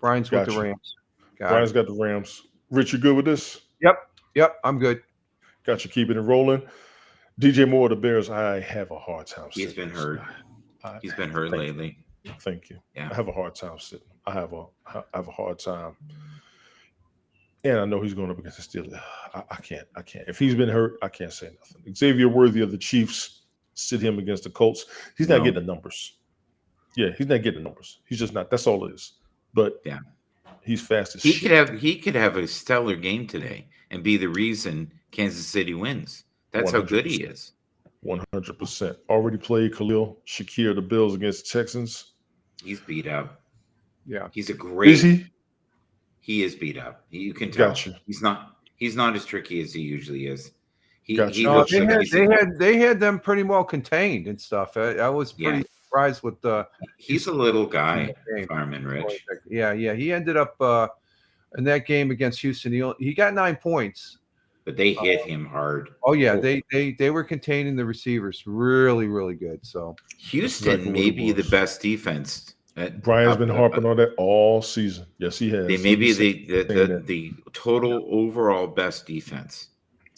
Brian's with Gotcha. the Rams. Brian's got the Rams. Rich, you good with this? Yep, I'm good. Got you keeping it rolling. DJ Moore of the Bears. I have a hard time. He's sitting been this hurt. guy. He's been hurt Thank lately. Thank you. Yeah. I have a hard time sitting. I have a hard time. And I know he's going up against the Steelers. I can't. If he's been hurt, I can't say nothing. Xavier Worthy of the Chiefs, sit him against the Colts. He's not getting the numbers. Yeah, he's not getting the numbers. He's just not. That's all it is. But yeah, he's fast as he shit. he could have a stellar game today and be the reason Kansas City wins. That's how good he is. 100%. Already played Khalil Shakir, the Bills against the Texans. He's beat up. Yeah, He's a great. Is he? He is beat up. You can tell. Gotcha. He's not as tricky as he usually is. Gotcha. He no, looks like they had them pretty well contained and stuff. I was pretty surprised with the. He's a little guy, Fireman Rich. Yeah. He ended up in that game against Houston. He got 9 points, but they hit him hard. Oh yeah, they were containing the receivers really, really good. So Houston may be the best defense. Brian's been harping on that all season. Yes, he has. They may be the total overall best defense.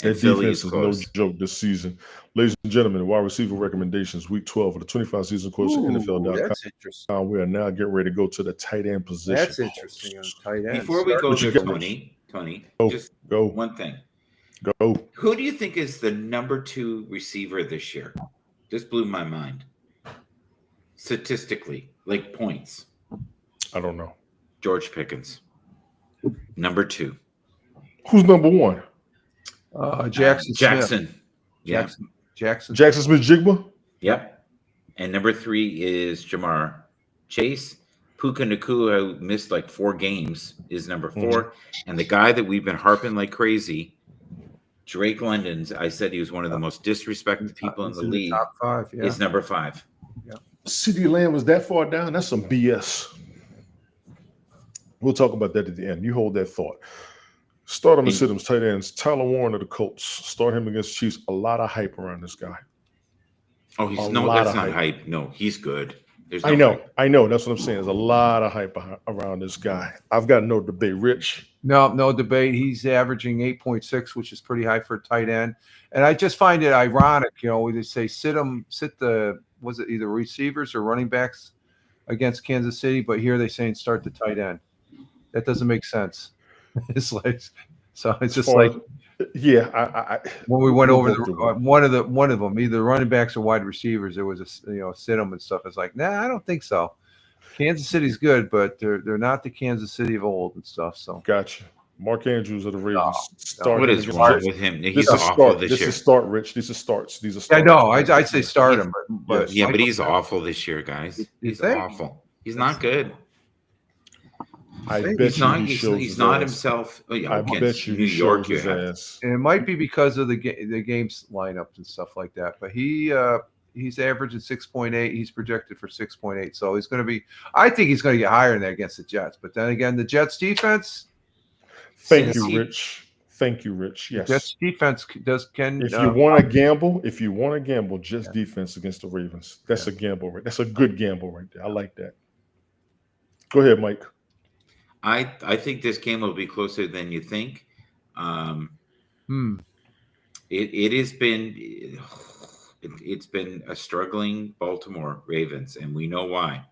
That defense is no joke this season. Ladies and gentlemen, wide receiver recommendations, week 12 of the 25 season course at NFL.com. That's interesting. We are now getting ready to go to the tight end position. That's interesting. On tight end. Before we go to Tony, just go. One thing. Go. Who do you think is the number 2 receiver this year? Just blew my mind. Statistically, like points. I don't know. George Pickens. Number 2. Who's number 1? Jackson. Yeah. Jackson Smith-Jigba? Yep. And number 3 is Jamar Chase. Puka Nacua, who missed like 4 games, is number 4. Mm-hmm. And the guy that we've been harping like crazy, Drake London's, I said he was one of the most disrespected people in the league. Top 5, is number 5. Yeah. CeeDee Lamb was that far down? That's some BS. We'll talk about that at the end. You hold that thought. Start him and sit him tight ends. Tyler Warren of the Colts. Start him against Chiefs. A lot of hype around this guy. Oh, that's not hype. No, he's good. I know. That's what I'm saying. There's a lot of hype around this guy. I've got no debate. Rich? No debate. He's averaging 8.6, which is pretty high for a tight end. And I just find it ironic, we just say sit either receivers or running backs against Kansas City, but here they're saying start the tight end. That doesn't make sense. It's like, so it's just like, yeah. When we went over one of them, either running backs or wide receivers, there was sit them and stuff. It's like, nah, I don't think so. Kansas City's good, but they're not the Kansas City of old and stuff. So gotcha. Mark Andrews of the Ravens. What is wrong with him? He's awful this year. This is start, Rich. These are starts. These are starts. I know. I'd say start him, but yeah, but he's awful this year, guys. He's awful. He's not good. I bet he's not himself. Oh, yeah, I bet you New York his ass. And it might be because of the game's lineups and stuff like that. But he's averaging 6.8. He's projected for 6.8. So he's going to be. I think he's going to get higher than that against the Jets. But then again, the Jets defense. Thank you, Rich. Yes. Jets defense can. If you want to gamble, just defense against the Ravens. That's a gamble, right? That's a good gamble right there. I like that. Go ahead, Mike. I think this game will be closer than you think. It has been it's been a struggling Baltimore Ravens, and we know why.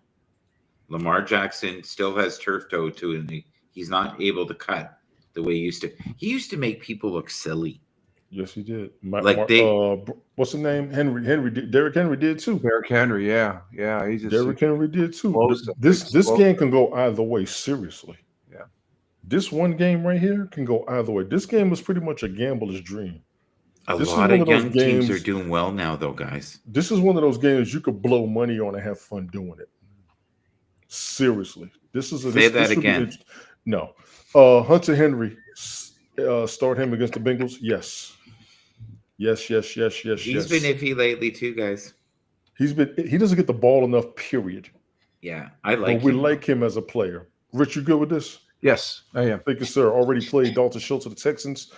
Lamar Jackson still has turf toe too, and he's not able to cut the way he used to. He used to make people look silly. Yes, he did. What's the name? Derrick Henry did too. Derrick Henry, yeah. Derrick Henry did too. This game can go either way. Seriously, yeah. This one game right here can go either way. This game was pretty much a gambler's dream. A lot of young teams are doing well now, though, guys. This is one of those games you could blow money on and have fun doing it. Seriously, Say that again. No, Hunter Henry. Start him against the Bengals. Yes. Yes. He's been iffy lately too, guys. He doesn't get the ball enough, period. Yeah, I like him. We like him as a player. Rich, you good with this? Yes, I am. Thank you, sir. Already played Dalton Schultz of the Texans.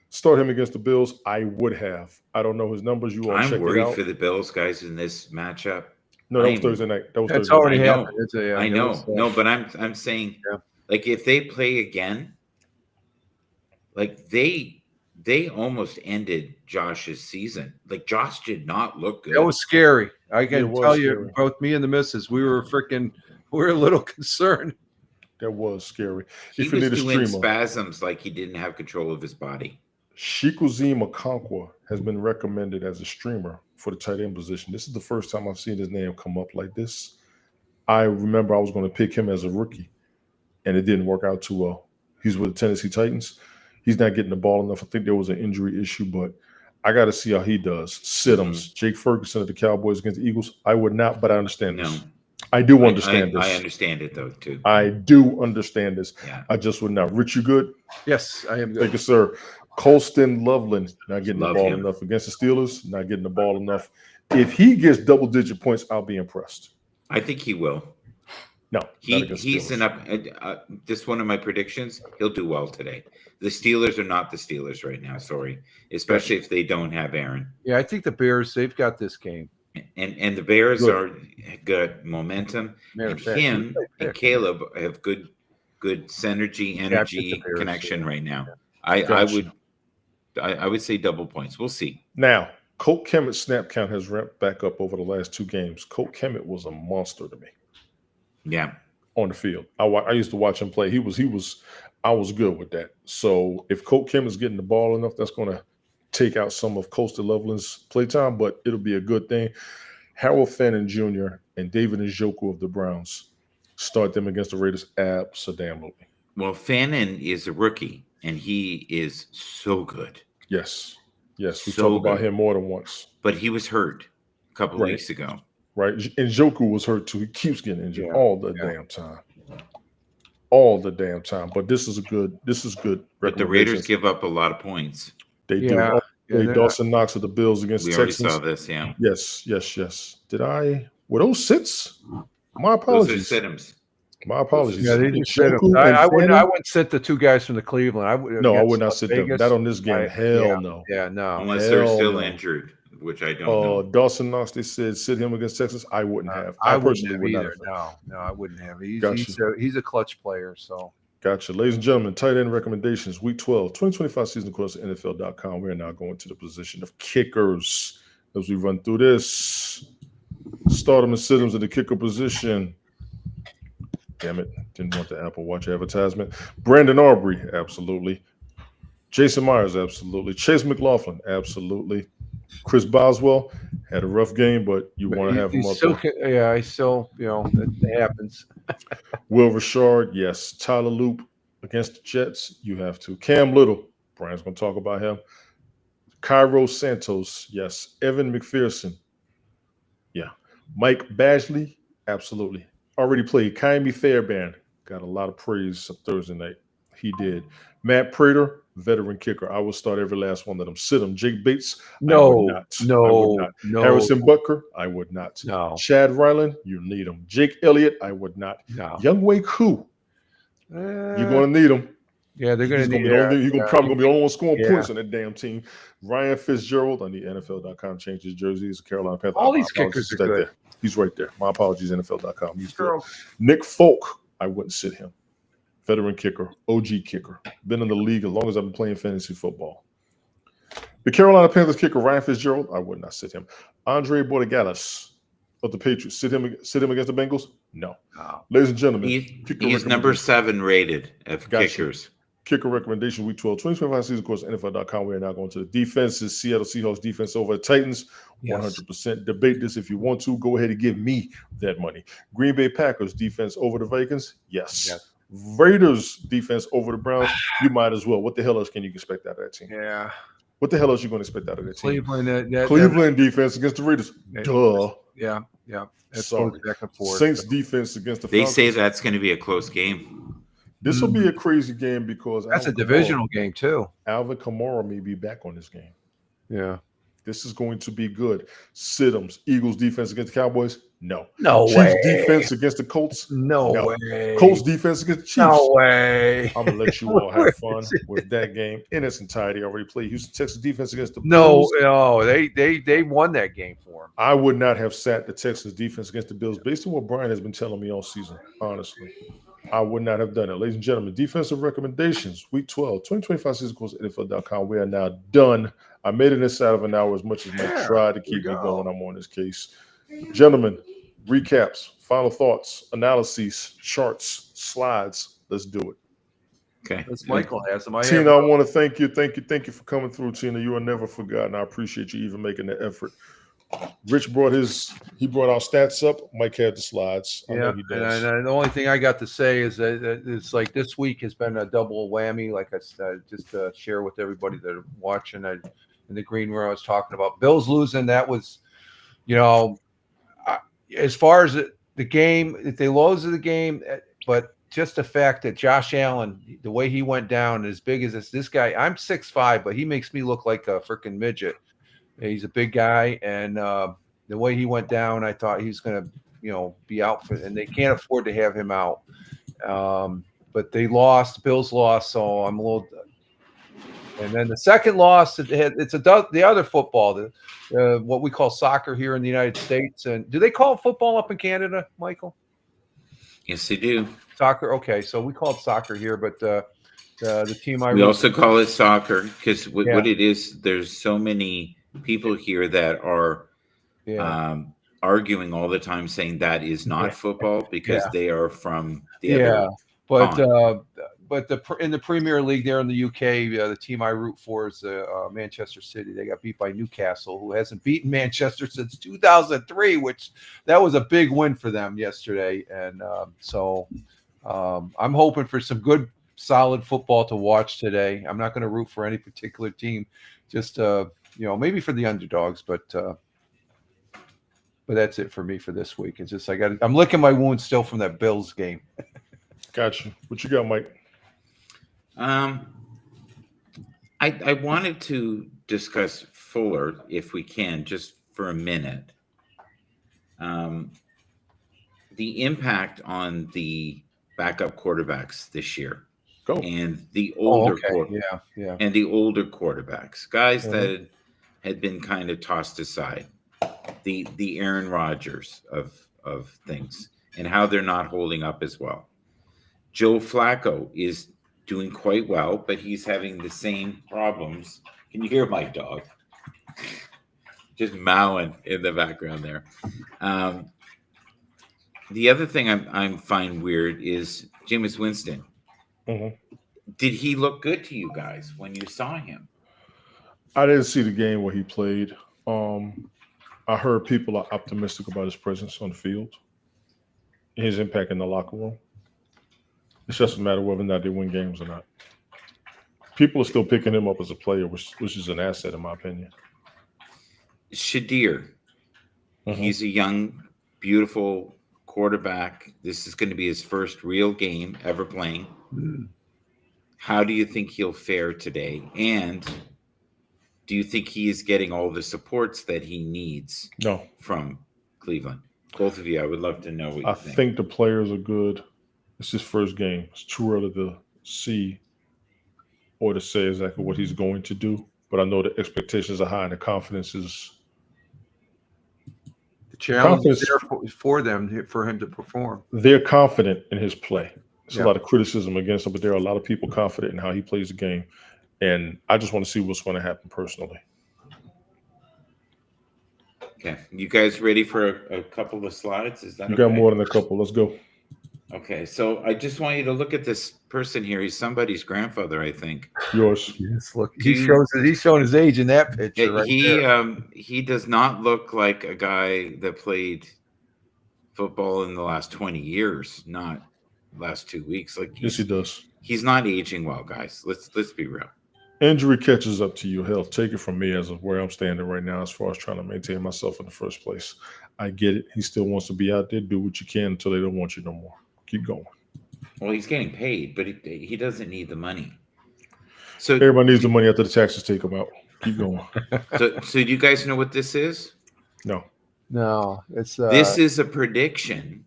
Start him against the Bills. I would have. I don't know his numbers. You all check it out. I'm worried for the Bills, guys, in this matchup. No, that was Thursday night. That's already happened. I know. No, but I'm saying, like, if they play again, like they almost ended Josh's season. Like, Josh did not look good. That was scary. I can tell you, both me and the missus, we were a little concerned. That was scary. He was doing spasms like he didn't have control of his body. Shikozim Okonkwo has been recommended as a streamer for the tight end position. This is the first time I've seen his name come up like this. I remember I was going to pick him as a rookie, and it didn't work out too well. He's with the Tennessee Titans. He's not getting the ball enough. I think there was an injury issue, but I got to see how he does. Siddums, Jake Ferguson of the Cowboys against the Eagles. I would not, but I understand this. I do understand this. I understand it though too. I do understand this. Yeah. I just would not. Rich, you good? Yes, I am good. Thank you, sir. Colston Loveland not getting Love the ball him. enough against the Steelers. Not getting the ball enough. If he gets double-digit points, I'll be impressed. I think he will. No, He's an up. This one of my predictions. He'll do well today. The Steelers are not the Steelers right now. Sorry, especially if they don't have Aaron. Yeah, I think the Bears, they've got this game. And the Bears are got momentum. Matter And of fact, him and Caleb have good synergy, energy, the Bears, connection yeah. right now. Gotcha. I would say double points. We'll see. Now, Colt Kemet's snap count has ramped back up over the last 2 games. Colt Kemet was a monster to me Yeah. on the field. I used to watch him play. I was good with that. So if Colt Kemet's getting the ball enough, that's going to take out some of Coastal Loveland's playtime, but it'll be a good thing. Harold Fannin Jr. and David Njoku of the Browns start them against the Raiders absolutely. Well, Fannin is a rookie, and he is so good. Yes. Yes. We So talked about good. him more than once. But he was hurt a couple of Right. weeks ago. Right. And Njoku was hurt too. He keeps getting injured Yeah. all the damn time. All the damn time. But this is good. But the Raiders give up a lot of points. They do. Yeah. Hey, Dawson Knox of the Bills against We the already Texans. saw this, yeah. Yes. Were those sits? My Those are apologies. Siddums. My apologies. Yeah, they just said Njoku I and wouldn't. Fannin? I wouldn't sit the 2 guys from the Cleveland. I would not sit them. Vegas. Not on this game. Hell yeah. no. Yeah, no. Unless they're Hell still no. injured, which I don't know. Dawson Knox, they said sit him against Texas. I wouldn't have. I wouldn't personally have would not either. have. No, I wouldn't have. Gotcha. He's a clutch player. So Gotcha. Ladies and gentlemen, tight end recommendations, week 12, 2025 season across NFL.com. We are now going to the position of kickers as we run through this. Start them and sit them in the kicker position. Damn it. Didn't want the Apple Watch advertisement. Brandon Aubrey, absolutely. Jason Myers, absolutely. Chase McLaughlin, absolutely. Chris Boswell had a rough game, but you want to have him up there. Yeah, he still, it happens. Will Richard, yes. Tyler Loop against the Jets, you have to. Cam Little, Brian's going to talk about him. Cairo Santos, yes. Evan McPherson, yeah. Mike Badgley, absolutely. Already played. Kaimi Fairbairn, got a lot of praise Thursday night. He did. Matt Prater, veteran kicker. I will start every last one of them. Sit him. Jake Bates, I would not. No. Harrison Butker, I would not. No. Chad Ryland, you need him. Jake Elliott, I would not. No. Young Wei Koo, you're going to need him. Yeah, they're going to need. He's probably going to be the only one scoring Yeah. points on that damn team. Ryan Fitzgerald, I need NFL.com changed his jersey. He's a Carolina Panther. All these My apologies. kickers are good. There. He's right there. My apologies, NFL.com. He's good. Girl. Nick Folk, I wouldn't sit him. Veteran kicker, OG kicker. Been in the league as long as I've been playing fantasy football. The Carolina Panthers kicker, Ryan Fitzgerald, I would not sit him. Andre Bordegalis of the Patriots, sit him against the Bengals? No. Ladies and gentlemen, He is number 7 rated of Gotcha. kickers. Kicker recommendation week 12, 2025 season course, NFL.com. We are now going to the defenses. Seattle Seahawks defense over the Titans. 100% debate this if you want to. Go ahead and give me that money. Green Bay Packers defense over the Vikings. Yes. Raiders defense over the Browns. You might as well. What the hell else can you expect out of that team? Yeah. What the hell else are you going to expect out of that team? Cleveland. Cleveland defense against the Raiders. Duh. Yeah. That's Sorry. back and forth. Saints defense against the They Falcons. say that's going to be a close game. This will be a crazy game because That's a divisional game too. Alvin Kamara may be back on this game. Yeah. This is going to be good. Sid'ems, Eagles defense against the Cowboys? No. No Chiefs way. defense against the Colts? No No. way. Colts defense against the Chiefs? No way. I'm gonna let you all have fun with that game in its entirety. I already played Houston Texas defense against the No, Bills. they won that game for him. I would not have sat the Texas defense against the Bills based on what Brian has been telling me all season. Honestly, I would not have done it. Ladies and gentlemen, defensive recommendations, week 12, 2025 season course, NFL.com. We are now done. I made it inside of an hour as much as I tried to keep me going. I'm on this case. Gentlemen, recaps, final thoughts, analyses, charts, slides. Let's do it. Okay. Unless Michael has them. Tina, I want to thank you for coming through, Tina. You are never forgotten. I appreciate you even making the effort. Rich brought our stats up. Mike had the slides. I know he does. And the only thing I got to say is that it's like this week has been a double whammy. Like I said, just to share with everybody that are watching. In the green room, I was talking about Bills losing. That was, as far as the game, if they lose the game, but just the fact that Josh Allen, the way he went down, as big as this guy, I'm 6'5", but he makes me look like a freaking midget. He's a big guy, and the way he went down, I thought he was going to, be out for, and they can't afford to have him out. But they lost, the Bills lost, so I'm a little. And then the second loss, it's the other football, what we call soccer here in the United States. And do they call it football up in Canada, Michael? Yes, they do. Soccer. Okay, so we call it soccer here, but the team we also call it soccer because what it is, there's so many people here that are arguing all the time, saying that is not football because they are from the other. But in the Premier League there in the UK, the team I root for is Manchester City. They got beat by Newcastle, who hasn't beaten Manchester since 2003, which that was a big win for them yesterday. And so I'm hoping for some good, solid football to watch today. I'm not going to root for any particular team, just maybe for the underdogs, but that's it for me for this week. It's just I'm licking my wounds still from that Bills game. Gotcha. What you got, Mike? I wanted to discuss Fuller, if we can, just for a minute. The impact on the backup quarterbacks this year, and the older and the older quarterbacks, guys that had been kind of tossed aside, the Aaron Rodgers of things, and how they're not holding up as well. Joe Flacco is doing quite well, but he's having the same problems. Can you hear my dog? Just mowing in the background there. The other thing I find weird is Jameis Winston. Mm-hmm. Did he look good to you guys when you saw him? I didn't see the game where he played. I heard people are optimistic about his presence on the field, his impact in the locker room. It's just a matter of whether or not they win games or not. People are still picking him up as a player, which is an asset in my opinion. Shadir, he's a young, beautiful quarterback. This is going to be his first real game ever playing. How do you think he'll fare today? And do you think he is getting all the supports that he needs from Cleveland? Both of you, I would love to know what you think. I think the players are good. It's his first game. It's too early to see or to say exactly what he's going to do. But I know the expectations are high and the confidence is. The challenge is there for them, for him to perform. They're confident in his play. There's a lot of criticism against him, but there are a lot of people confident in how he plays the game. And I just want to see what's going to happen personally. Okay. You guys ready for a couple of slides? Is that You got more than a couple. Let's go. Okay, so I just want you to look at this person here. He's somebody's grandfather, I think. Yours. Yes, look. He's showing his age in that picture. He does not look like a guy that played football in the last 20 years, not last 2 weeks. Yes, he does. He's not aging well, guys. Let's be real. Injury catches up to you. Hell, take it from me as of where I'm standing right now as far as trying to maintain myself in the first place. I get it. He still wants to be out there. Do what you can until they don't want you no more. Keep going. Well, he's getting paid, but he doesn't need the money. So everybody needs the money after the taxes take them out. Keep going. So do you guys know what this is? No. It's this is a prediction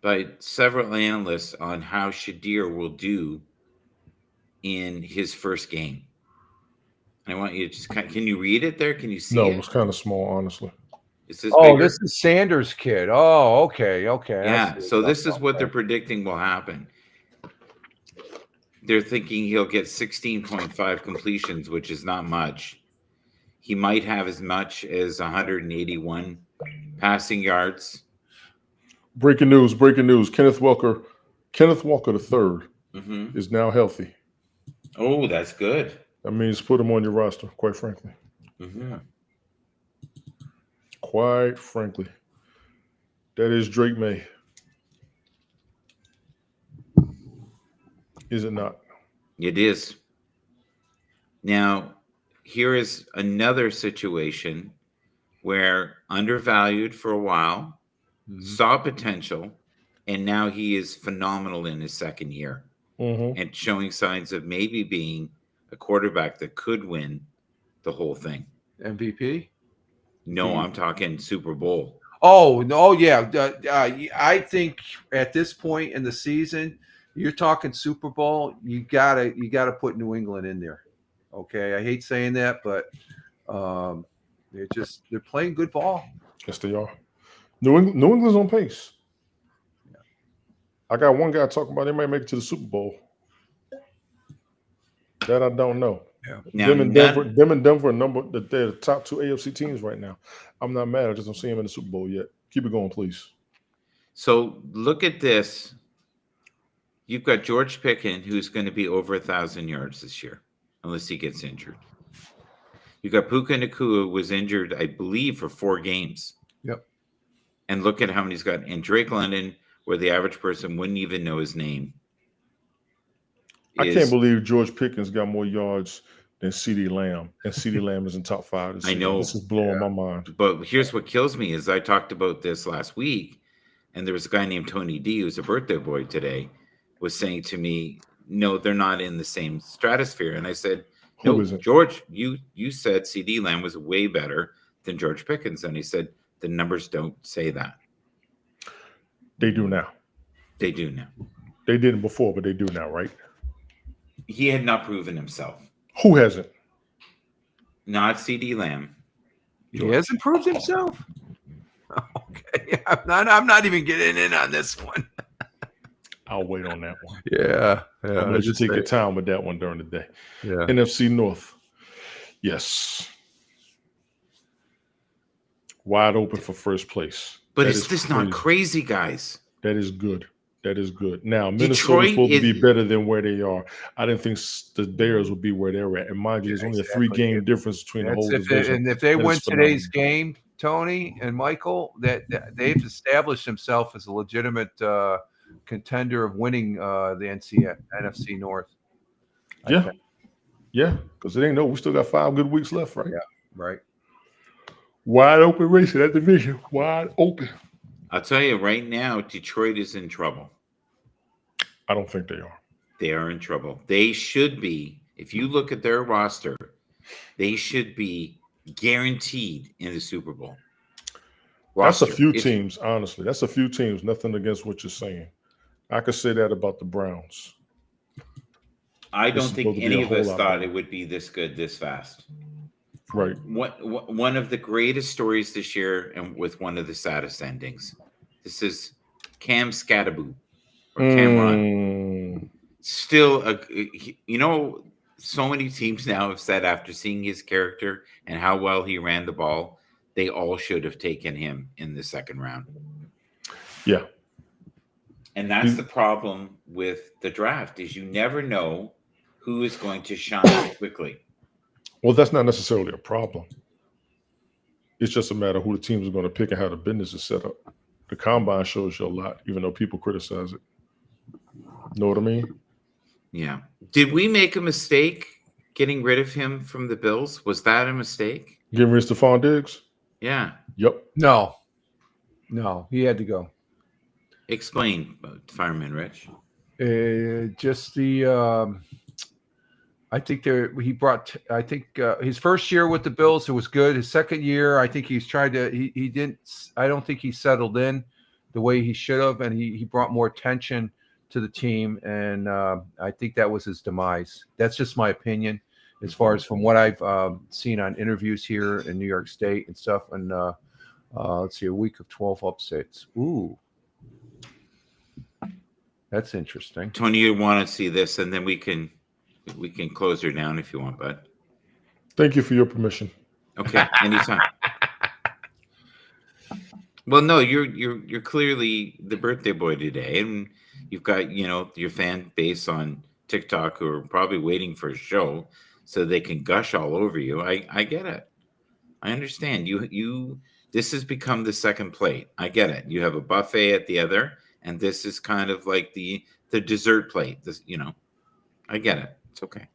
by several analysts on how Shadir will do in his first game. I want you to just can you read it there? Can you see it? No, it was kind of small, honestly. Is this bigger? This is Sanders' kid. Oh, okay. Yeah, so this is what they're predicting will happen. They're thinking he'll get 16.5 completions, which is not much. He might have as much as 181 passing yards. Breaking news. Kenneth Walker III is now healthy. Oh, that's good. That means put him on your roster, quite frankly. Quite frankly. That is Drake May. Is it not? It is. Now, here is another situation where undervalued for a while, saw potential, and now he is phenomenal in his second year and showing signs of maybe being a quarterback that could win the whole thing. MVP? No, I'm talking Super Bowl. Oh, no, yeah. I think at this point in the season, you're talking Super Bowl, you gotta put New England in there. Okay. I hate saying that, but they're playing good ball. Yes, they are. New England's on pace. Yeah. I got one guy talking about they might make it to the Super Bowl. That I don't know. Yeah. Now, Them and Denver are they're the top 2 AFC teams right now. I'm not mad. I just don't see him in the Super Bowl yet. Keep it going, please. So look at this. You've got George Pickens, who's going to be over 1,000 yards this year, unless he gets injured. You got Puka Nacua, was injured, I believe, for 4 games. Yep. And look at how many he's got. And Drake London, where the average person wouldn't even know his name. I can't believe George Pickens got more yards than CeeDee Lamb, and CeeDee Lamb is in top 5 this I year. know. This is blowing my mind. But here's what kills me is I talked about this last week, and there was a guy named Tony D, who's a birthday boy today, was saying to me, no, they're not in the same stratosphere. And I said, no, George, you said CeeDee Lamb was way better than George Pickens. And he said, the numbers don't say that. They do now. They do now. They didn't before, but they do now, right? He had not proven himself. Who hasn't? Not CeeDee Lamb. He hasn't proved himself. Okay. I'm not even getting in on this one. I'll wait on that one. Yeah. I'll let you take your time with that one during the day. Yeah. NFC North. Yes. Wide open for first place. But is this not crazy, guys? That is good. That is good. Now, Minnesota's supposed to be better than where they are. I didn't think the Bears would be where they're at. And mind you, there's only a 3-game difference between the whole division. And if they win today's game, Tony and Michael, that they've established themselves as a legitimate contender of winning the NFC North. Yeah. Yeah, because it ain't no. We still got 5 good weeks left, right? Yeah, right. Wide open race in that division. Wide open. I'll tell you right now, Detroit is in trouble. I don't think they are. They are in trouble. They should be. If you look at their roster, they should be guaranteed in the Super Bowl. That's a few teams, honestly. That's a few teams. Nothing against what you're saying. I could say that about the Browns. I don't think any of us thought it would be this good this fast. Right. One of the greatest stories this year, and with one of the saddest endings. This is Cam Scattaboo or Cameron. Still, so many teams now have said after seeing his character and how well he ran the ball, they all should have taken him in the second round. Yeah. And that's the problem with the draft is you never know who is going to shine quickly. Well, that's not necessarily a problem. It's just a matter of who the teams are going to pick and how the business is set up. The combine shows you a lot, even though people criticize it. Know what I mean? Yeah. Did we make a mistake getting rid of him from the Bills? Was that a mistake? Getting rid of Stephon Diggs? Yeah. Yep. No, he had to go. Explain, Fireman Rich. Just the I think his first year with the Bills, it was good. His second year, I think he's tried to he didn't. I don't think he settled in the way he should have, and he brought more attention to the team, and I think that was his demise. That's just my opinion, as far as from what I've seen on interviews here in New York State and stuff. And let's see, a week of 12 upsets. Ooh. That's interesting. Tony, you want to see this, and then we can close her down if you want, bud. Thank you for your permission. Okay, anytime. Well, no, you're clearly the birthday boy today, and You've got, your fan base on TikTok who are probably waiting for a show so they can gush all over you. I get it. I understand. This has become the second plate. I get it. You have a buffet at the other, and this is kind of like the dessert plate. I get it. It's okay.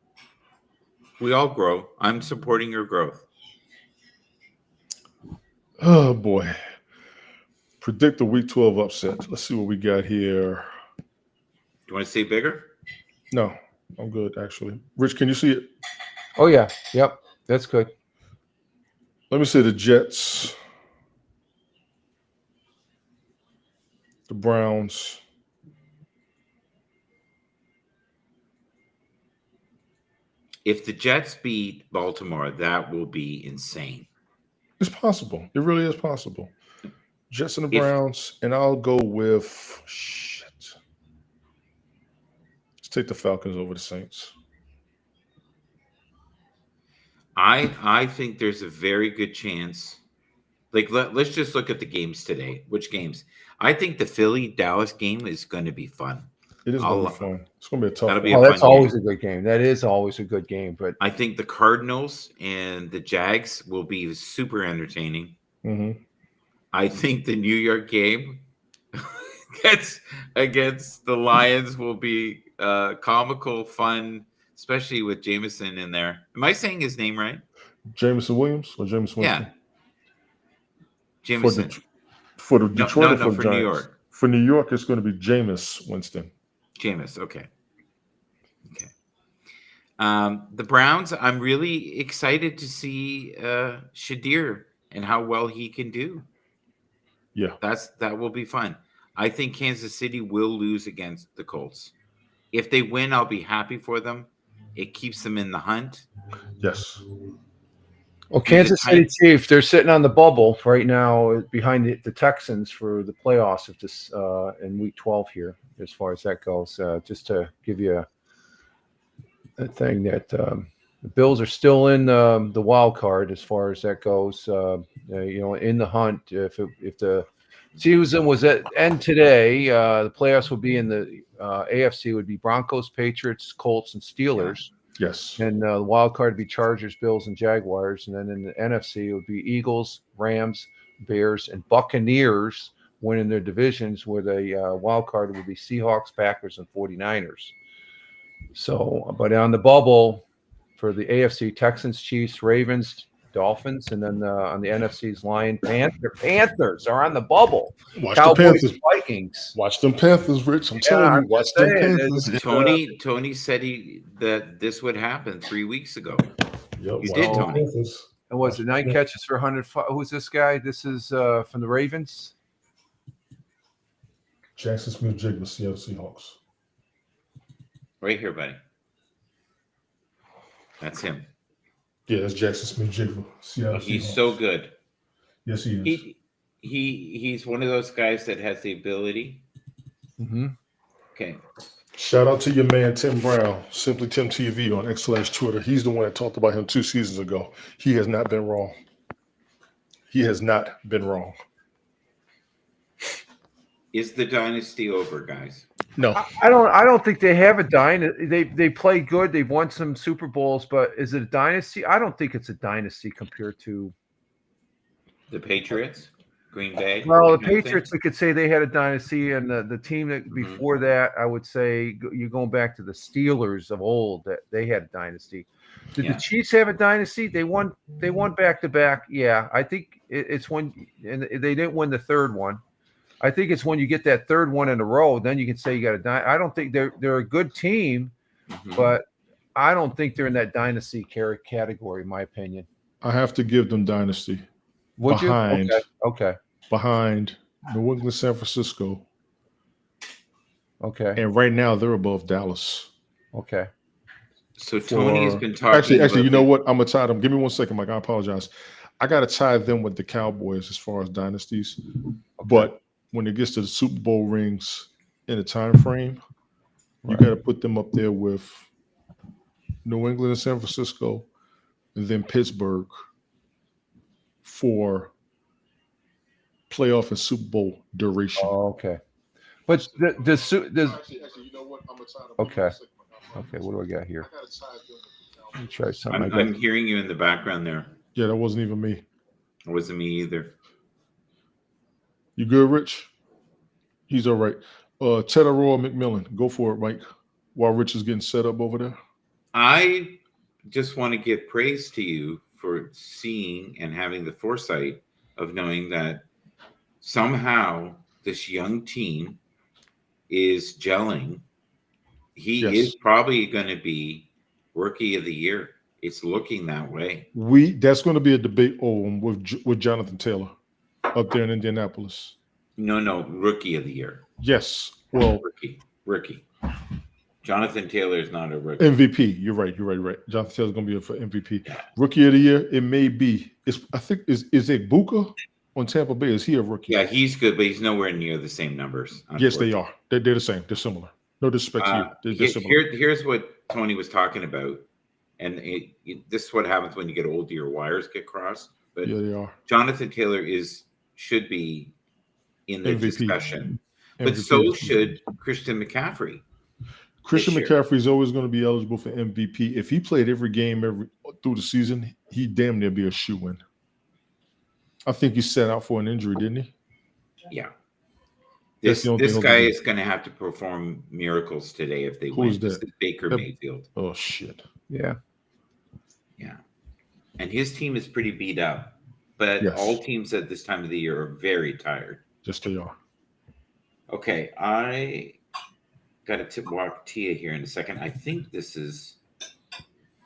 We all grow. I'm supporting your growth. Oh boy. Predict the week 12 upset. Let's see what we got here. Do you want to see bigger? No, I'm good actually. Rich, can you see it? Oh yeah, yep, that's good. Let me say the Jets, the Browns, If the Jets beat Baltimore, that will be insane. it's possible. It really is possible. Jets and the If- Browns, and I'll go with shit. Let's take the Falcons over the Saints. I think there's a very good chance. Like, let's just look at the games today. Which games? I think the Philly-Dallas game is going to be fun. It is going to be fun. It's going to be a tough That'll one. be a Oh, that's fun always game. a good game. That is always a good game. But I think the Cardinals and the Jags will be super entertaining. Mm-hmm. I think the New York game against the Lions will be comical, fun, especially with Jameson in there. Am I saying his name right? Jameson Williams or James Winston? Yeah. Jameson. For the Detroit or for the for Giants? New York. For New York, it's going to be Jameis Winston. Jameis, okay. The Browns, I'm really excited to see Shadir and how well he can do. Yeah. That will be fun. I think Kansas City will lose against the Colts. If they win, I'll be happy for them. It keeps them in the hunt. Yes. well, Kansas City Chiefs, they're sitting on the bubble right now behind the Texans for the playoffs of this in week 12 here, as far as that goes. Just to give you a thing that the Bills are still in the wild card as far as that goes. In the hunt. If the season was at end today, the playoffs would be in the AFC would be Broncos, Patriots, Colts, and Steelers. Yes. And the wild card would be Chargers, Bills, and Jaguars. And then in the NFC, it would be Eagles, Rams, Bears, and Buccaneers winning their divisions, where the wild card would be Seahawks, Packers, and 49ers. So, but on the bubble for the AFC, Texans, Chiefs, Ravens, Dolphins, and then on the NFC's Panthers are on the bubble. Watch Cowboys, the Panthers. Vikings. Watch them Panthers, Rich. I'm telling you, watch them Panthers. Tony said that this would happen 3 weeks ago. Yep, You watch did, them Tony. Panthers. And was it 9 catches for 100? Who's this guy? This is from the Ravens. Jackson Smith-Jigba, Seattle Seahawks. Right here, buddy. That's him. Yeah, that's Jackson Smith-Jigba, Seattle He's Seahawks. so good. Yes, he is. He's one of those guys that has the ability. Mm-hmm. Okay. Shout out to your man Tim Brown, Simply Tim TV on X/Twitter. He's the one that talked about him 2 seasons ago. He has not been wrong. He has not been wrong. Is the dynasty over, guys? No. I don't think they have a dynasty. They play good. They've won some Super Bowls, but is it a dynasty? I don't think it's a dynasty compared to The Patriots, Green Bay. well, the kind of thing? Patriots. We could say they had a dynasty, and the team that before that, I would say you're going back to the Steelers of old that they had a dynasty. Did Yeah. the Chiefs have a dynasty? They won back to back. Yeah, I think it's when and they didn't win the third one. I think it's when you get that third one in a row, then you can say you got a dynasty. I don't think they're a good team, Mhm. but I don't think they're in that dynasty category, in my opinion. I have to give them dynasty. Would Behind. you? Okay. Behind New England, San Francisco. Okay. And right now they're above Dallas. Okay. So Tony has been talking. Actually, about you know what? I'm gonna tie them. Give me 1 second, Mike. I apologize. I gotta tie them with the Cowboys as far as dynasties. But when it gets to the Super Bowl rings in a time frame, you got to put them up there with New England and San Francisco, and then Pittsburgh for playoff and Super Bowl duration. Oh, okay. But okay. Okay, what do I got here? Let me try something. I'm hearing you in the background there. Yeah, that wasn't even me. It wasn't me either. You good, Rich? He's all right. Tetaroa McMillan, go for it, Mike. While Rich is getting set up over there. I just want to give praise to you for seeing and having the foresight of knowing that somehow this young team is gelling. He is probably going to be Rookie of the Year. It's looking that way. That's going to be a debate with Jonathan Taylor up there in Indianapolis. No, Rookie of the Year. Yes. Well, Rookie. Jonathan Taylor is not a rookie. MVP. You're right. Jonathan Taylor's going to be for MVP. Yeah. Rookie of the Year. It may be. I think is it Buka on Tampa Bay? Is he a rookie? Yeah, he's good, but he's nowhere near the same numbers. Yes, they are. They're the same. They're similar. No disrespect to you. They're similar. Here's what Tony was talking about, and this is what happens when you get older. Your wires get crossed. But yeah, they are. Jonathan Taylor should be in the discussion, but so should Christian McCaffrey. Christian McCaffrey is always going to be eligible for MVP. If he played every game through the season, he'd damn near be a shoo-in. I think he set out for an injury, didn't he? Yeah. This guy is going to have to perform miracles today if they win. Who's that? Baker Mayfield. Oh, shit. Yeah. Yeah. And his team is pretty beat up. But all teams at this time of the year are very tired. Yes, they are. Okay. I got to walk Tia here in a second. I think this is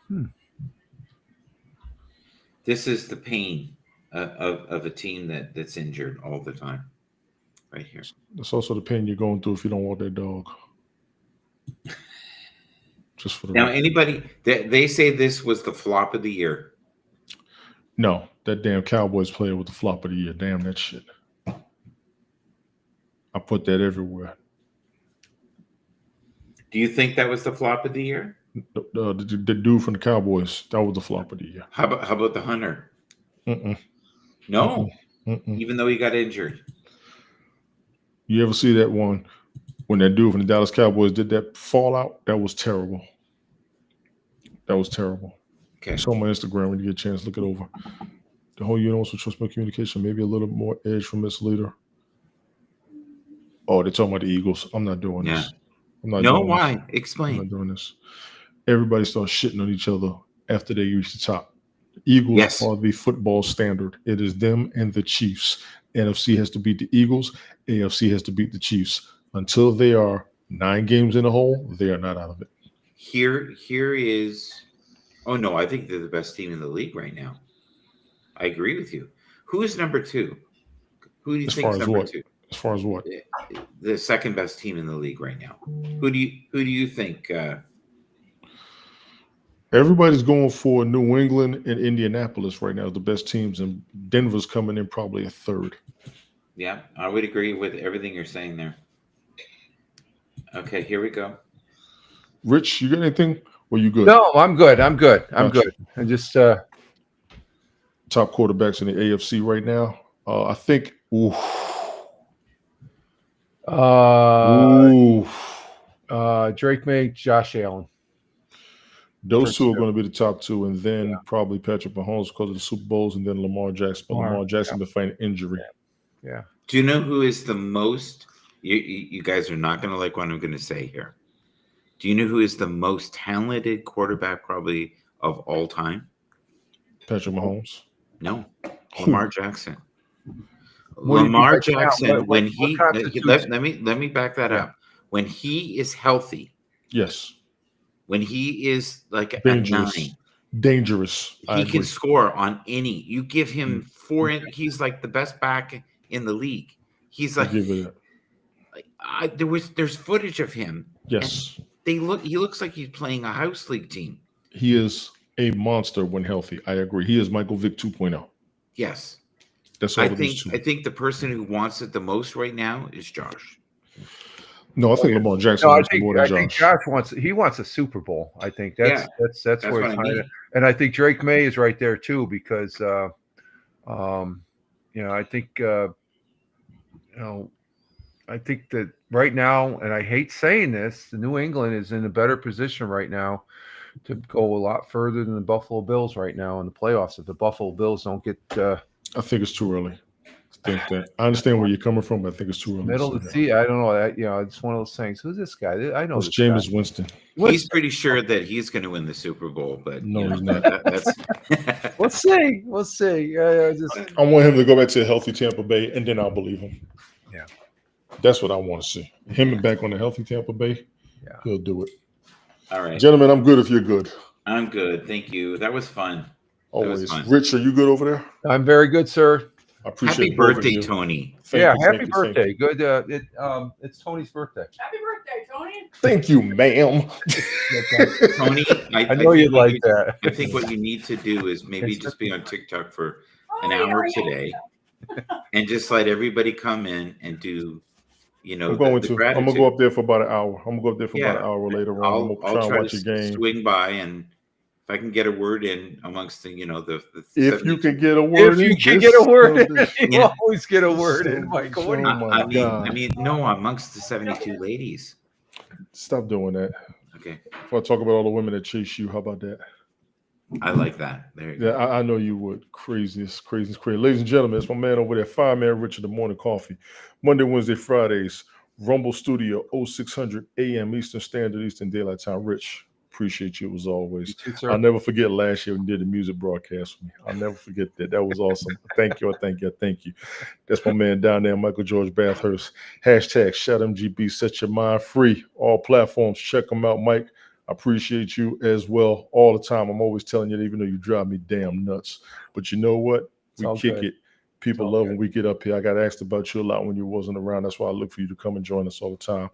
the pain of a team that's injured all the time. Right here. That's also the pain you're going through if you don't want that dog. Just for the now, anybody they say this was the flop of the year. No, that damn Cowboys player was the flop of the year. Damn that shit. I put that everywhere. Do you think that was the flop of the year? The dude from the Cowboys, that was the flop of the year. How about the Hunter? No, even though he got injured. You ever see that one when that dude from the Dallas Cowboys did that fallout? That was terrible. That was terrible. Okay. It's on my Instagram when you get a chance. Look it over. The whole universal trust my communication, maybe a little more edge from this leader. Oh, they're talking about the Eagles. I'm not doing this. I'm not doing why? This. Explain. I'm not doing this. Everybody starts shitting on each other after they reach the top. Eagles are the football standard. It is them and the Chiefs. NFC has to beat the Eagles. AFC has to beat the Chiefs. Until they are 9 games in a hole, they are not out of it. Here is. Oh no, I think they're the best team in the league right now. I agree with you. Who is number 2? Who do you think is number 2? As far as what? The second best team in the league right now. Who do you think? Everybody's going for New England and Indianapolis right now, the best teams, and Denver's coming in probably a third. Yeah, I would agree with everything you're saying there. Okay, here we go. Rich, you got anything? Or you good? No, I'm good. I'm good. I just top quarterbacks in the AFC right now. I think. Drake May, Josh Allen. Those two are going to be the top 2, and then probably Patrick Mahomes because of the Super Bowls, and then Lamar Jackson. But Lamar Jackson been fighting injury. Yeah. Do you know who is the most? You guys are not going to like what I'm going to say here. Do you know who is the most talented quarterback probably of all time? Patrick Mahomes. No, Lamar Jackson. Lamar Jackson, when he let me back that up. When he is healthy, yes. When he is like dangerous, a 9, dangerous, he can score on any. You give him 4. He's like the best back in the league. He's like, there's footage of him. Yes, he looks like he's playing a house league team. He is a monster when healthy. I agree. He is Michael Vick 2.0. Yes, that's all. I think the person who wants it the most right now is Josh. No, I think Lamar Jackson wants more than Josh. I think Josh wants a Super Bowl. I think that's where it's high. And I think Drake May is right there too because I think I think that right now, and I hate saying this, New England is in a better position right now to go a lot further than the Buffalo Bills right now in the playoffs. If the Buffalo Bills don't get I think it's too early to think that. I understand where you're coming from, but I think it's too early. middle to of say the that. season, I don't know. It's one of those things. Who's this guy? I know It's this Jameis guy. Winston. He's pretty sure that he's going to win the Super Bowl, but No, you know, he's not. that's We'll see. We'll see. I want him to go back to a healthy Tampa Bay, and then I'll believe him. Yeah. That's what I want to see. Him back on a healthy Tampa Bay. Yeah. He'll do it. all right. Gentlemen, I'm good if you're good. I'm good. Thank you. That was fun. Always. fun. Rich, are you good over there? I'm very good, sir. I appreciate Happy both of birthday, you. Tony. Thank you, Happy thank you, birthday. Good. It's Tony's birthday. Happy birthday, Tony. Thank you, ma'am. Tony, I know you'd like that. I think what you need to do is maybe just be on TikTok for an Oh, hour yeah, today and just let everybody come in and do, you know, I'm going the to. I'm gratitude. gonna go up there for about an hour. I'm gonna go up there for about an hour later on. I'm I'll gonna try and watch to a game. swing by, and if I can get a word in amongst the, you know, the If you 72 can get a word If in, you can this- get a word in, this- you Yeah. always get a word So- in, Michael. What do so- you my I God. mean, no, amongst the 72 ladies. Stop doing that. Okay, If I talk about all the women that chase you, how about that? I like that. There you Yeah, go. I know you would. Craziness, crazy, crazy. Ladies and gentlemen, it's my man over there, Fireman Richard, the Morning Coffee. Monday, Wednesday, Fridays, Rumble Studio, 0600 a.m. Eastern Standard, Eastern Daylight Time. Rich, appreciate you as always. You too, sir. I'll never forget last year when you did the music broadcast with me. I'll never forget that. That was awesome. Thank you. Thank you. Thank you. That's my man down there, Michael George Bathurst. Hashtag Shout MGB. Set your mind free. All platforms. Check them out, Mike. I appreciate you as well all the time. I'm always telling you that even though you drive me damn nuts. But you know what? We all kick good. it. People love when we get up here. I got asked about you a lot when you wasn't around. That's why I look for you to come and join us all the time.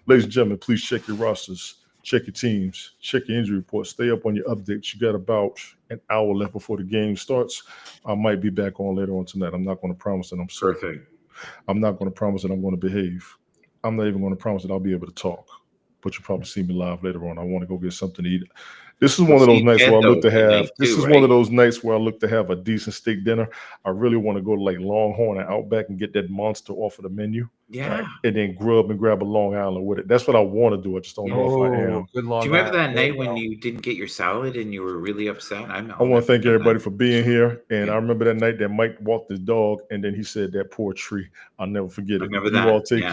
Ladies and gentlemen, please check your rosters. Check your teams, check your injury reports, stay up on your updates. You got about an hour left before the game starts. I might be back on later on tonight. I'm not going to promise that I'm certain. Perfect. I'm not going to promise that I'm going to behave. I'm not even going to promise that I'll be able to talk. But you'll probably see me live later on. I want to go get something to eat. This is one of those nights where I look to have. This is one of those nights where I look to have a decent steak dinner. I really want to go to like Longhorn and Outback and get that monster off of the menu. Yeah. And then grub and grab a Long Island with it. That's what I want to do. I just don't know if I am. Good Do Long you remember Island. that night when you didn't get your salad and you were really upset? I want to thank everybody for being here. And Yeah. I remember that night that Mike walked his dog and then he said that poor tree. I'll never forget it. Remember You that? all take Yeah. care.